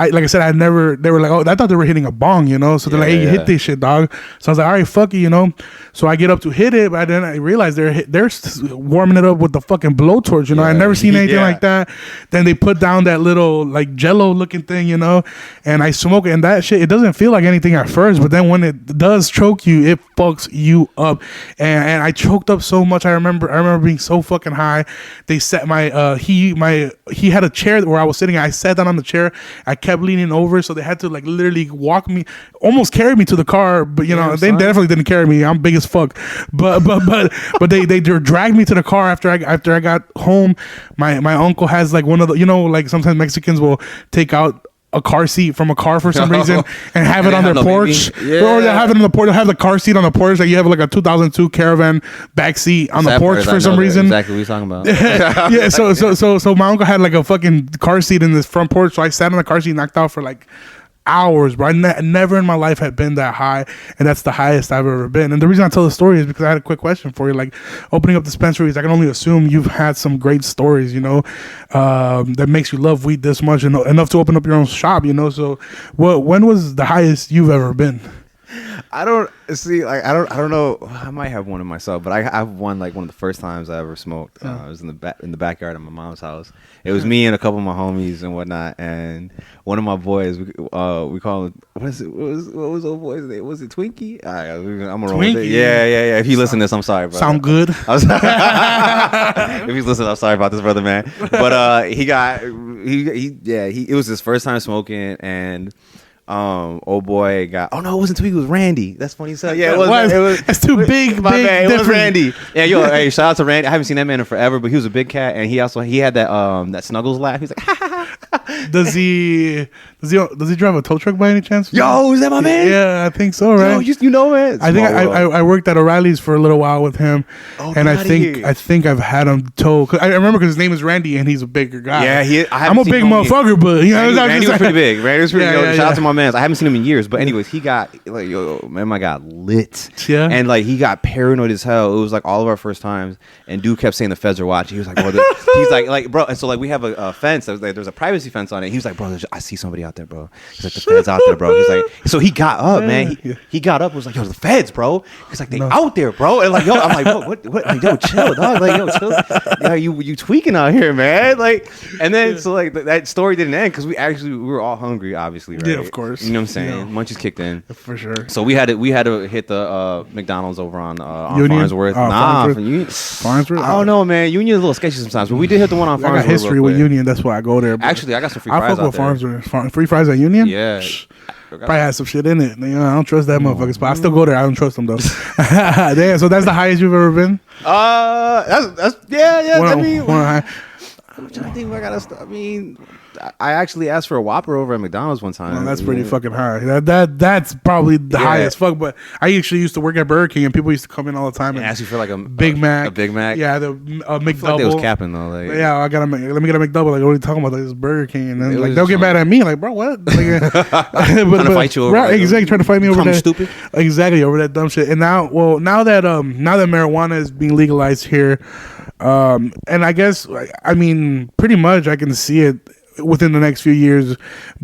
like I said, they were like, oh, I thought they were hitting a bong, you know. So they're like, hey, you hit this shit, dog. So I was like, all right, fuck it, you know. So I get up to hit it, but then I realized they're warming it up with the fucking blowtorch, you know. I never seen anything like that. Then they put down that little like Jello looking thing, you know, and I smoke it, and that shit, it doesn't feel like anything at first, but then when it does choke you, it fucks you up, and I choked up so much. I remember being so fucking high. They set he had a chair where I was sitting. I sat down on the chair. I kept leaning over, so they had to like literally walk me, almost carry me to the car. But you know, they definitely didn't carry me. I'm big as fuck. But they dragged me to the car after I got home. My uncle has like one of the, you know, like sometimes Mexicans will take out a car seat from a car for some reason and have it on their porch, or they have it on the porch. They have the car seat on the porch, like you have like a 2002 Caravan back seat on the porch for some reason. Exactly what you're talking about. Yeah, so my uncle had like a fucking car seat in this front porch, so I sat in the car seat, knocked out for like hours, bro. Never in my life had been that high, and that's the highest I've ever been. And the reason I tell the story is because I had a quick question for you. Like opening up dispensaries, I can only assume you've had some great stories, you know, that makes you love weed this much, and enough to open up your own shop, you know. So, when was the highest you've ever been? I don't see. Like I don't know. I might have one of myself, but I've won like one of the first times I ever smoked. It was in the backyard of my mom's house. It was me and a couple of my homies and whatnot, and one of my boys. We call him. What was old boy's name? Was it Twinkie? I'm gonna roll with it. Yeah. If you listen to this, I'm sorry, bro. Sound good. If he's listening, I'm sorry about this, brother, man. But it was his first time smoking, and old boy got. Oh no, it wasn't Twiggy. It was Randy. That's funny. So yeah, it was. That's too big. My bad. It was Randy. Yeah, yo, hey, shout out to Randy. I haven't seen that man in forever, but he was a big cat, and he had that Snuggles laugh. He's like, ha, ha, ha. Does he drive a tow truck by any chance? Yo, is that my man? Yeah, I think so. Right? Yo, you know it. I think I worked at O'Reilly's for a little while with him, and I think I've had him tow. I remember because his name is Randy, and he's a bigger guy. Yeah, I'm a big motherfucker, but you know, Randy was pretty big. Randy was pretty big. Shout out to my man. I haven't seen him in years, but anyways, he got like, yo, man, my God, lit. Yeah, and like he got paranoid as hell. It was like all of our first times, and dude kept saying the feds are watching. He was like, bro, he's like, bro, and so like we have a fence. There's a privacy privacy fence on it. He was like, bro, I see somebody out there, bro. He's like, the feds out there, bro. He's like, so he got up, man. He got up, was like, yo, the feds, bro. He's like, they out there, bro. And like, yo, I'm like, what? Like, yo, chill, dog. Like, yo, chill. Yeah, you tweaking out here, man. Like, and then so like that story didn't end because we were all hungry, obviously, right? Yeah, of course. You know what I'm saying? Munchies kicked in for sure. So we had to hit the McDonald's over on Farnsworth. Farnsworth. I don't know, man. Union is a little sketchy sometimes, but we did hit the one on Farnsworth. I got history with Union. That's why I go there. Actually, I got some free fries out there. Farnsworth. Free fries at Union? Yeah. Probably has some shit in it. You know, I don't trust that motherfuckers, but I still go there. I don't trust them though. Damn. So that's the highest you've ever been? That's I mean, I'm trying to think where I gotta. I mean, I actually asked for a Whopper over at McDonald's one time. Well, that's pretty fucking high. That's probably the highest fuck. But I actually used to work at Burger King, and people used to come in all the time and ask you for like a Big Mac. A Big Mac. Yeah, the McDouble. Like they was capping though. Like, yeah, let me get a McDouble. Like, what are you talking about? Like, this Burger King, and then like they'll get mad at me. Like, bro, what? Like, trying to fight you over. Right, exactly. Trying to fight me over that. Stupid. Exactly, over that dumb shit. And now that marijuana is being legalized here. And I guess, I mean, pretty much I can see it within the next few years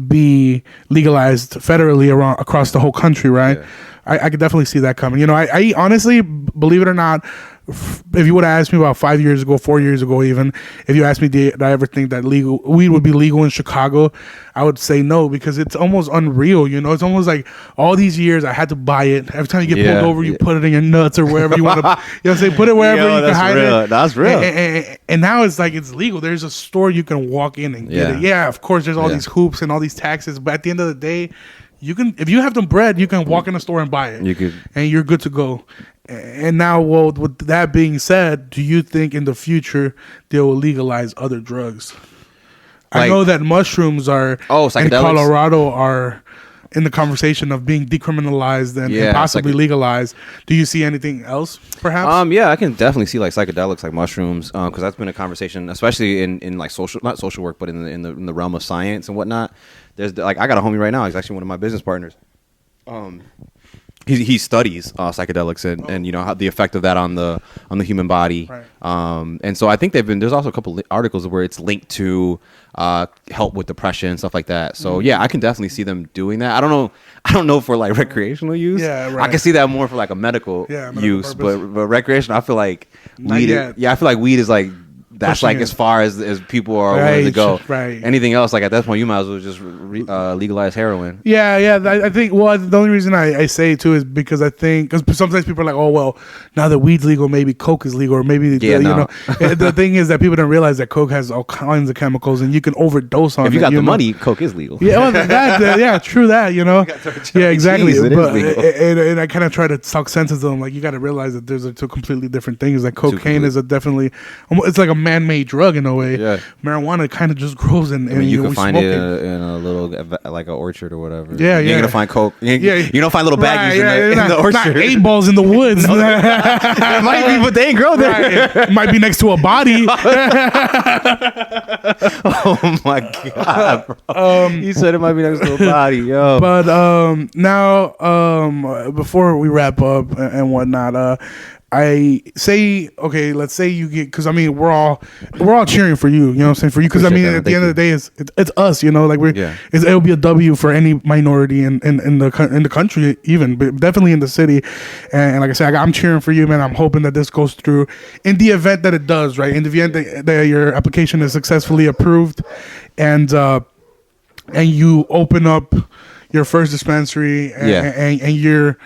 be legalized federally across the whole country, right? Yeah. I could definitely see that coming. You know, I honestly, believe it or not, if you would have asked me about 5 years ago, 4 years ago even, if you asked me did I ever think that weed would be legal in Chicago, I would say no, because it's almost unreal. You know, it's almost like all these years I had to buy it. Every time you get pulled over, you put it in your nuts or wherever you want to. You know, say put it wherever you can hide it. That's real. And now it's like it's legal. There's a store you can walk in and get it. Yeah, of course, there's all these hoops and all these taxes, but at the end of the day, you can, if you have the bread, you can walk in the store and buy it. And you're good to go. And now, well, with that being said, do you think in the future they will legalize other drugs? Like, I know that mushrooms are in Colorado are in the conversation of being decriminalized and possibly legalized. Do you see anything else, perhaps? Yeah, I can definitely see like psychedelics, like mushrooms, because that's been a conversation, especially in like not social work, but in the realm of science and whatnot. There's like, I got a homie right now. He's actually one of my business partners. He studies psychedelics and you know how the effect of that on the human body. Right. And so I think there's also a couple articles where it's linked to help with depression and stuff like that. So yeah, I can definitely see them doing that. I don't know for like recreational use. Yeah, right. I can see that more for like a medical use, but recreational, I feel like weed. I feel like weed is like. That's like as far as people are willing to go. Right. Anything else, like at that point, you might as well just legalize heroin. Yeah. I think. Well, the only reason I say it too is because I think because sometimes people are like, oh well, now that weed's legal, maybe coke is legal, or maybe you know. The thing is that people don't realize that coke has all kinds of chemicals, and you can overdose on it. If you got the money, coke is legal. Yeah, well, true that. You know. Yeah, exactly. But and I kind of try to talk sense to them, like you got to realize that there's two completely different things. Like cocaine is definitely, it's like a man-made drug in a way. Yeah. Marijuana kind of just grows and you can find it in a little like an orchard or whatever. Yeah, you're gonna find coke. You don't find little baggies in the orchard. Not 8 balls in the woods. It might be, but they ain't grow there. Right. It might be next to a body. Oh my god, bro. You said it might be next to a body, yo. But now before we wrap up and whatnot, I say, okay, let's say you get, because I mean we're all cheering for you, you know what I'm saying, for you, because I mean at the end of the day it's us, you know, like it'll be a W for any minority in the country, even, but definitely in the city, and like I said, I'm cheering for you, man. I'm hoping that this goes through in the event that it does, right, in the event that your application is successfully approved, and you open up your first dispensary, and you're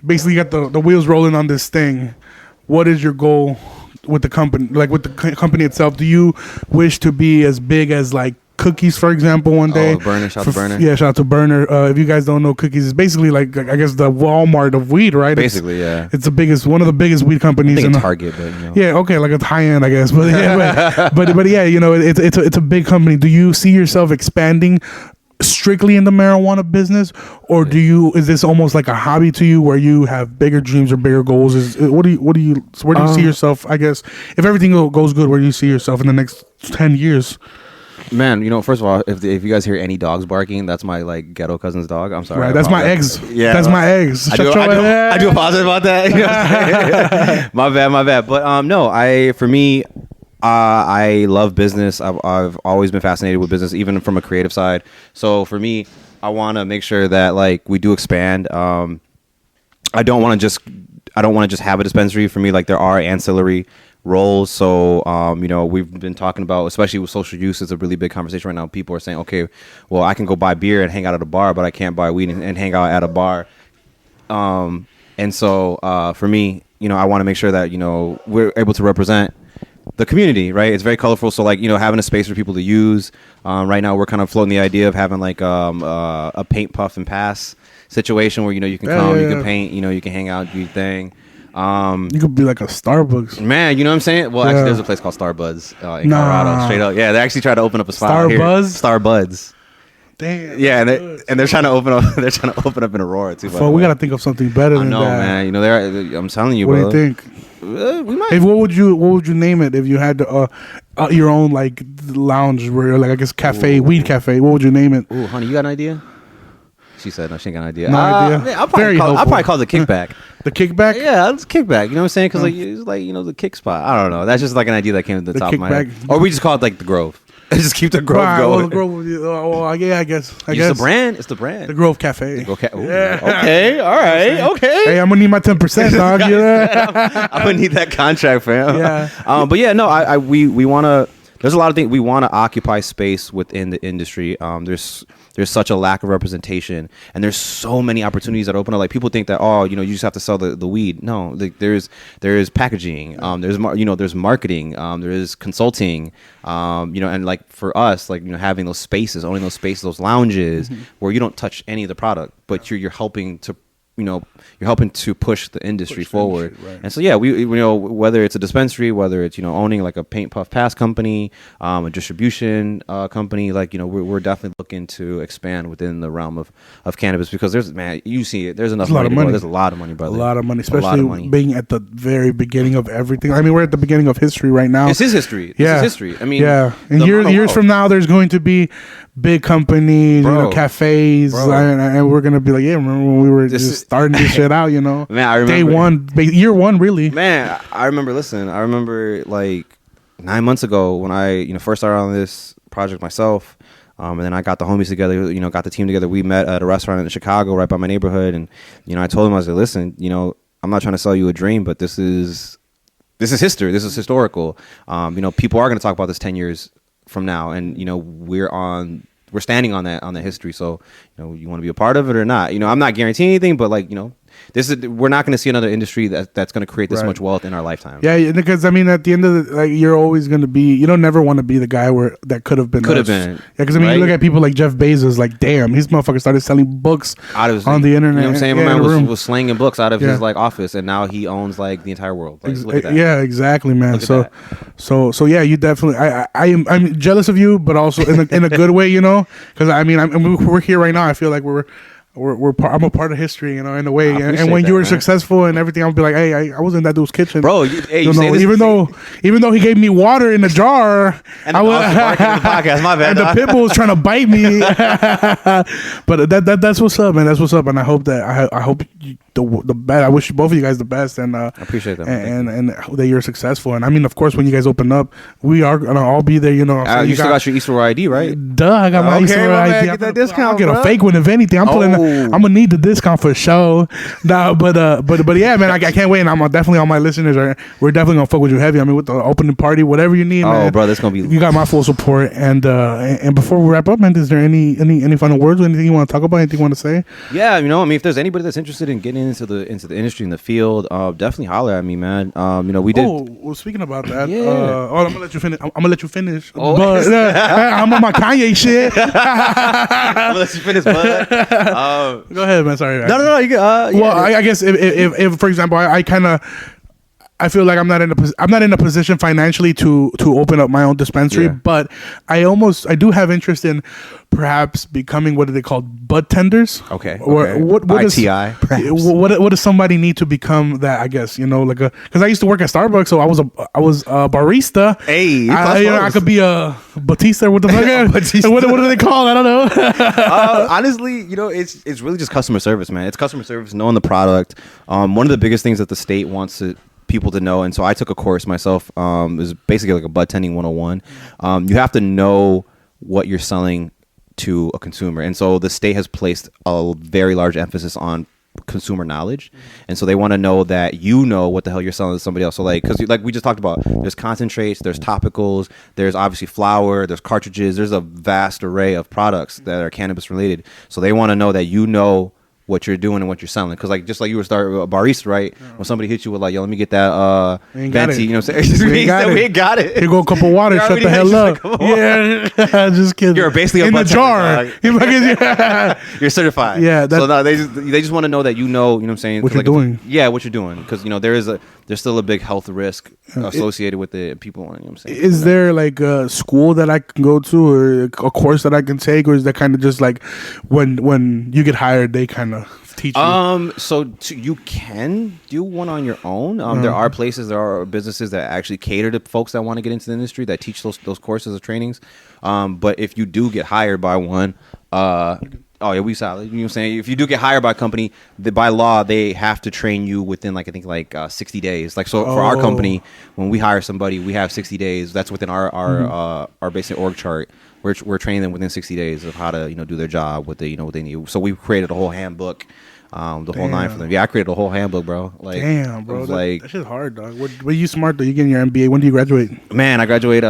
basically got the wheels rolling on this thing. What is your goal with the company, like with the company itself? Do you wish to be as big as like Cookies, for example, one day? Burner, shout out to Burner. Yeah, shout out to Burner. If you guys don't know, Cookies is basically like, I guess, the Walmart of weed, right? Basically, yeah. It's one of the biggest weed companies. I think Target, but you know. Yeah, okay, like it's high end, I guess, but yeah, but yeah, you know, it's a big company. Do you see yourself expanding strictly in the marijuana business, or is this almost like a hobby to you where you have bigger dreams or bigger goals? Where do you see yourself, I guess, if everything goes good, where do you see yourself in the next 10 years? Man, you know, first of all, if you guys hear any dogs barking, that's my like ghetto cousin's dog. I'm sorry. Right, that's my eggs. Yeah, that's my eggs. I do apologize about that. You know my bad. But no, for me, I love business. I've always been fascinated with business, even from a creative side. So for me, I want to make sure that like we do expand. I don't want to just have a dispensary. For me, like there are ancillary roles. So we've been talking about, especially with social use, it's a really big conversation right now. People are saying, okay, well, I can go buy beer and hang out at a bar, but I can't buy weed and hang out at a bar. And so for me, I want to make sure that we're able to represent the community, right? It's very colorful. So like, having a space for people to use. Right now we're kind of floating the idea of having like a paint, puff, and pass situation where, you can come, you can paint, you can hang out, do your thing. You could be like a Starbucks. Man, you know what I'm saying? Well, actually, there's a place called Starbuds in Colorado, straight up. Yeah, they actually tried to open up a spot here. Starbuds? Damn. Yeah, and they're trying to open up. They're trying to open up in Aurora too. So we gotta think of something better than that. I know, man. I'm telling you, what bro. What do you think? We might. What would you name it if you had your own like lounge where like I guess cafe, weed cafe? What would you name it? Ooh, honey, you got an idea? She said no, she ain't got an idea. No idea. Yeah, I'll probably call it the kickback. The kickback? Yeah, it's kickback. You know what I'm saying? Because like it's like the kick spot. I don't know. That's just like an idea that came to the top of my head. Or we just call it like the Grove. Just keep the Grove going. Well, the Grove. Yeah, I guess. It's the brand. It's the brand. The Grove Cafe. Yeah. Okay. All right. Okay. Hey, I'm gonna need my 10%, dog. I'm gonna need that contract, fam. Yeah. But yeah, no. We want to. There's a lot of things we want to occupy space within the industry. There's such a lack of representation, and there's so many opportunities that open up. Like people think that you just have to sell the weed. No, like there's packaging. There's marketing. There is consulting. And like for us, like having those spaces, owning those spaces, those lounges where you don't touch any of the product, but you're helping to. You're helping to push the industry forward. Right. And so, yeah, we whether it's a dispensary, whether it's, owning like a paint, puff, pass company, a distribution company, like, we're definitely looking to expand within the realm of cannabis because you see it. There's enough money. There's a lot of money, brother. A lot of money, especially being at the very beginning of everything. I mean, we're at the beginning of history right now. It's his history. Yeah. It's his history. I mean, yeah. And years from now, there's going to be big companies, cafes, and we're gonna be like, yeah, remember when we were just starting this shit out, Man, I remember year one, really. Man, I remember like 9 months ago when I, first started on this project myself, and then I got the homies together, got the team together. We met at a restaurant in Chicago, right by my neighborhood, and I told them, I was like, listen, I'm not trying to sell you a dream, but this is history. This is historical. People are gonna talk about this 10 years from now, and we're standing on that history. So you want to be a part of it or not? I'm not guaranteeing anything, but like we're not going to see another industry that's going to create this much wealth in our lifetime. Yeah, because I mean, at the end of the, like, you're always going to be. You don't never want to be the guy that could have been. Yeah, because I mean, you look at people like Jeff Bezos. Like, damn, his motherfucker started selling books on the internet. You know what I'm saying? My man was slanging books out of his like office, and now he owns like the entire world. Like, look at that. Yeah, exactly, man. So yeah, you definitely. I'm jealous of you, but also in a good way, because I mean, we're here right now. I feel like I'm a part of history, in a way. And when you were successful and everything, I'll be like, hey, I was in that dude's kitchen, bro. Even though he gave me water in a jar, and I was barking in the podcast. My bad. And the pit bull was trying to bite me. But that's what's up, man. That's what's up, and I hope that I hope the best. I wish both of you guys the best, and I appreciate that, and that you're successful. And I mean, of course, when you guys open up, we are gonna all be there. So you still got your East Aurora ID, right? Duh, I got my East Aurora ID. Get that discount. I'll get a fake one if anything. I'm gonna need the discount for sure. Nah, but yeah, man, I can't wait. And I'm definitely, all my listeners we're definitely gonna fuck with you heavy. I mean, with the opening party, whatever you need. Man, bro, that's gonna be. You got my full support. And before we wrap up, man, is there any final words or anything you want to talk about? Anything you want to say? Yeah, I mean, if there's anybody that's interested in getting into the industry, in the field, definitely holler at me, man. We did. Oh, well, speaking about that, I'm gonna let you finish. Oh, but I'm on my Kanye shit. I'm gonna let you finish, bud. Go ahead, man. Sorry. No. You well, I guess if for example, I feel like I'm not in a position financially to open up my own dispensary, but I do have interest in perhaps becoming, what do they call, bud tenders? Okay. Or what ITI, perhaps. What does somebody need to become that? I guess because I used to work at Starbucks, so I was a barista. Hey, I could be a Batista. What the fuck? Batista. What do they call? I don't know. Honestly, it's really just customer service, man. It's customer service, knowing the product. One of the biggest things that the state wants to people to know. And so I took a course myself. It was basically like a bud tending 101. You have to know what you're selling to a consumer. And so the state has placed a very large emphasis on consumer knowledge, and so they want to know that you know what the hell you're selling to somebody else. So like, because like we just talked about, there's concentrates, there's topicals, there's obviously flour, there's cartridges, there's a vast array of products that are cannabis related. So they want to know that you know what you're doing and what you're selling. Because like, just like you were starting a barista, right? When somebody hits you with like, yo, let me get that venti, you know what I'm saying? we ain't got it. Here go a cup of water, shut the hell up. Yeah. Just kidding. You're basically in the jar. You're certified. Yeah. So no, they just want to know that you know what I'm saying? What you're like doing. Yeah, what you're doing. Because there's still a big health risk associated with the people. You know what I'm saying? Is there like a school that I can go to, or a course that I can take, or is that kind of just like when you get hired, they kind of teach you? So you can do one on your own. There are places, there are businesses that actually cater to folks that want to get into the industry, that teach those courses or trainings. But if you do get hired by one, oh yeah, we solid. You know what I'm saying? If you do get hired by a company, by law they have to train you within like I think 60 days. Like so for our company, when we hire somebody, we have 60 days. That's within our basic org chart. We're training them within 60 days of how to do their job, what they need. So we created a whole handbook. The whole nine for them. Yeah, I created a whole handbook, bro. Like, damn, bro. Like, that shit's hard, dog. What you smart though? You getting your MBA? When do you graduate? Man, I graduate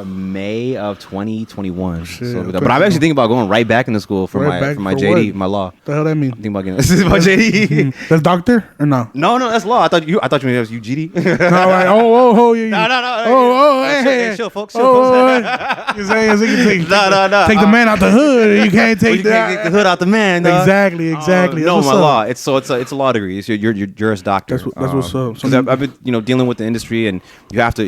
May of 2021. So, but I'm actually thinking about going right back into school for my JD, what? My law. What the hell that mean? I'm thinking about getting this is about JD. That's doctor or no? No, that's law. I thought you meant it was UGD. No, like, yeah. No. Hey, chill, folks. You're saying you can take the man out the hood. You can't take the hood out the man. Exactly. No, my law. It's a law degree. It's your Juris Doctor. That's what's up. Because I've been dealing with the industry, and you have to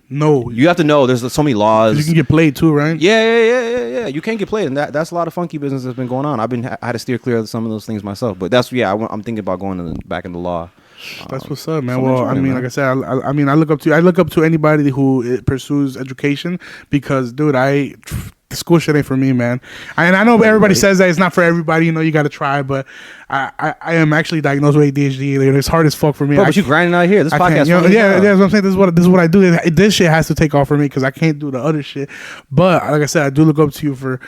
know. You have to know. There's so many laws. You can get played too, right? Yeah. You can get played, and that's a lot of funky business that's been going on. I had to steer clear of some of those things myself, but I'm thinking about going back into law. That's what's up, man. Well, I mean, like I said, I mean, I look up to anybody who pursues education because, dude, the school shit ain't for me, man. And I know everybody says that it's not for everybody. You got to try, but I am actually diagnosed with ADHD. It's hard as fuck for me. Bro, but you grinding out here. This podcast. Yeah, that's what I'm saying. This is what I do. This shit has to take off for me because I can't do the other shit. But like I said, I do look up to you for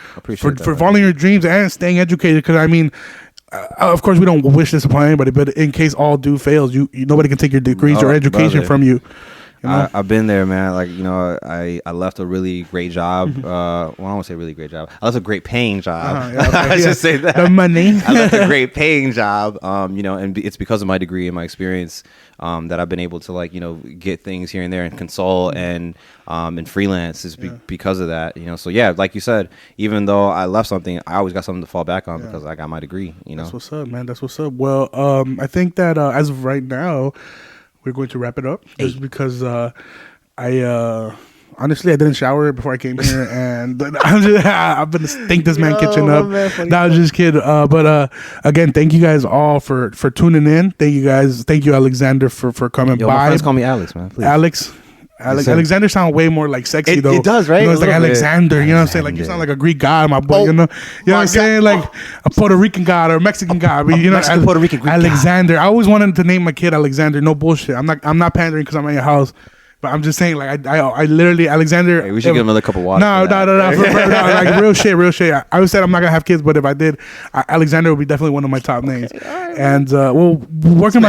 following your dreams and staying educated. Because I mean, of course, we don't wish this upon anybody, but in case all do fails, nobody can take your degrees or education from you. I've been there, man. Like, I left a really great job. I don't want to say really great job. I left a great paying job. I should say that. The money. I left a great paying job. And it's because of my degree and my experience that I've been able to get things here and there and consult and freelance is because of that. So yeah, like you said, even though I left something, I always got something to fall back on because I got my degree. That's what's up, man. That's what's up. Well, I think that as of right now, we're going to wrap it up just because honestly I didn't shower before I came here and I've been to stink this man kitchen up. No, I was just kidding. But again, thank you guys all for tuning in. Thank you guys. Thank you, Alexander, for coming by. My friends call me Alex, man. Please. Alexander sounds way more like sexy though. It does, right? It's like Alexander. You know what I'm saying? Like you sound like a Greek god, my boy. You know what I'm saying? Like a Puerto Rican god or a Mexican god. But Puerto Rican Greek Alexander. God. I always wanted to name my kid Alexander. No bullshit. I'm not pandering because I'm at your house. But I'm just saying, like, I literally, Alexander. Hey, we should give him another cup of water. No. Like, real shit. I always said I'm not going to have kids, but if I did, Alexander would be definitely one of my top names. Right. And, where can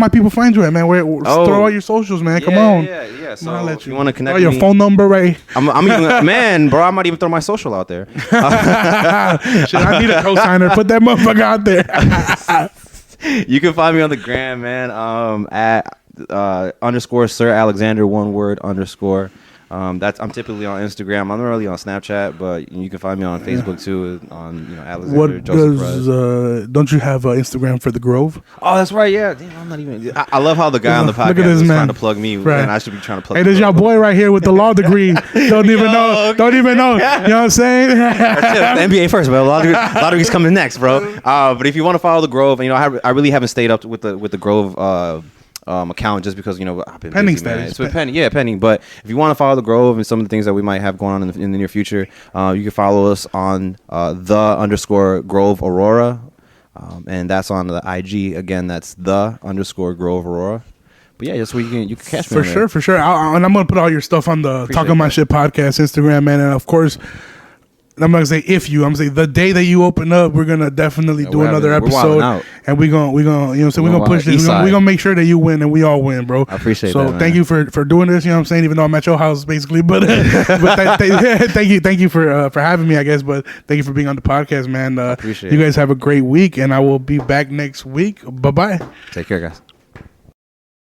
my people find you at, man? Throw out your socials, man. Come on. Yeah. So if you want to connect your phone number, right? I'm even, man, bro, I might even throw my social out there. Shit, I need a co-signer. Put that motherfucker out there. You can find me on the gram, man, at _ Sir Alexander, one word _ I'm typically on Instagram. I'm not really on Snapchat, but you can find me on Facebook too. On Alexander Joseph. Don't you have Instagram for the Grove? Oh, that's right. Yeah, damn, I'm not even. I love how the guy on the podcast is trying to plug me, right. And I should be trying to plug. Hey, there's your boy right here with the law degree. Don't even know. You know what I'm saying? The NBA first, but law degree's coming next, bro. But if you want to follow the Grove, I really haven't stayed up with the Grove. Account just because I've been pending busy, status. It's pending. But if you want to follow the Grove and some of the things that we might have going on in the near future, you can follow us on the _ Grove Aurora, and that's on the IG. Again, that's the _ Grove Aurora. But yeah, just so you can catch me for sure, for sure. And I'm gonna put all your stuff on the Talking My Shit podcast Instagram, man. And of course, I'm not gonna say if you. I'm gonna say the day that you open up, we're gonna definitely do another episode, and we're gonna you know, so we're gonna push this. We're gonna make sure that you win and we all win, bro. I appreciate that. So thank you for doing this. You know what I'm saying? Even though I'm at your house, basically, but thank you for having me, I guess. But thank you for being on the podcast, man. I appreciate you guys have a great week, and I will be back next week. Bye bye. Take care, guys.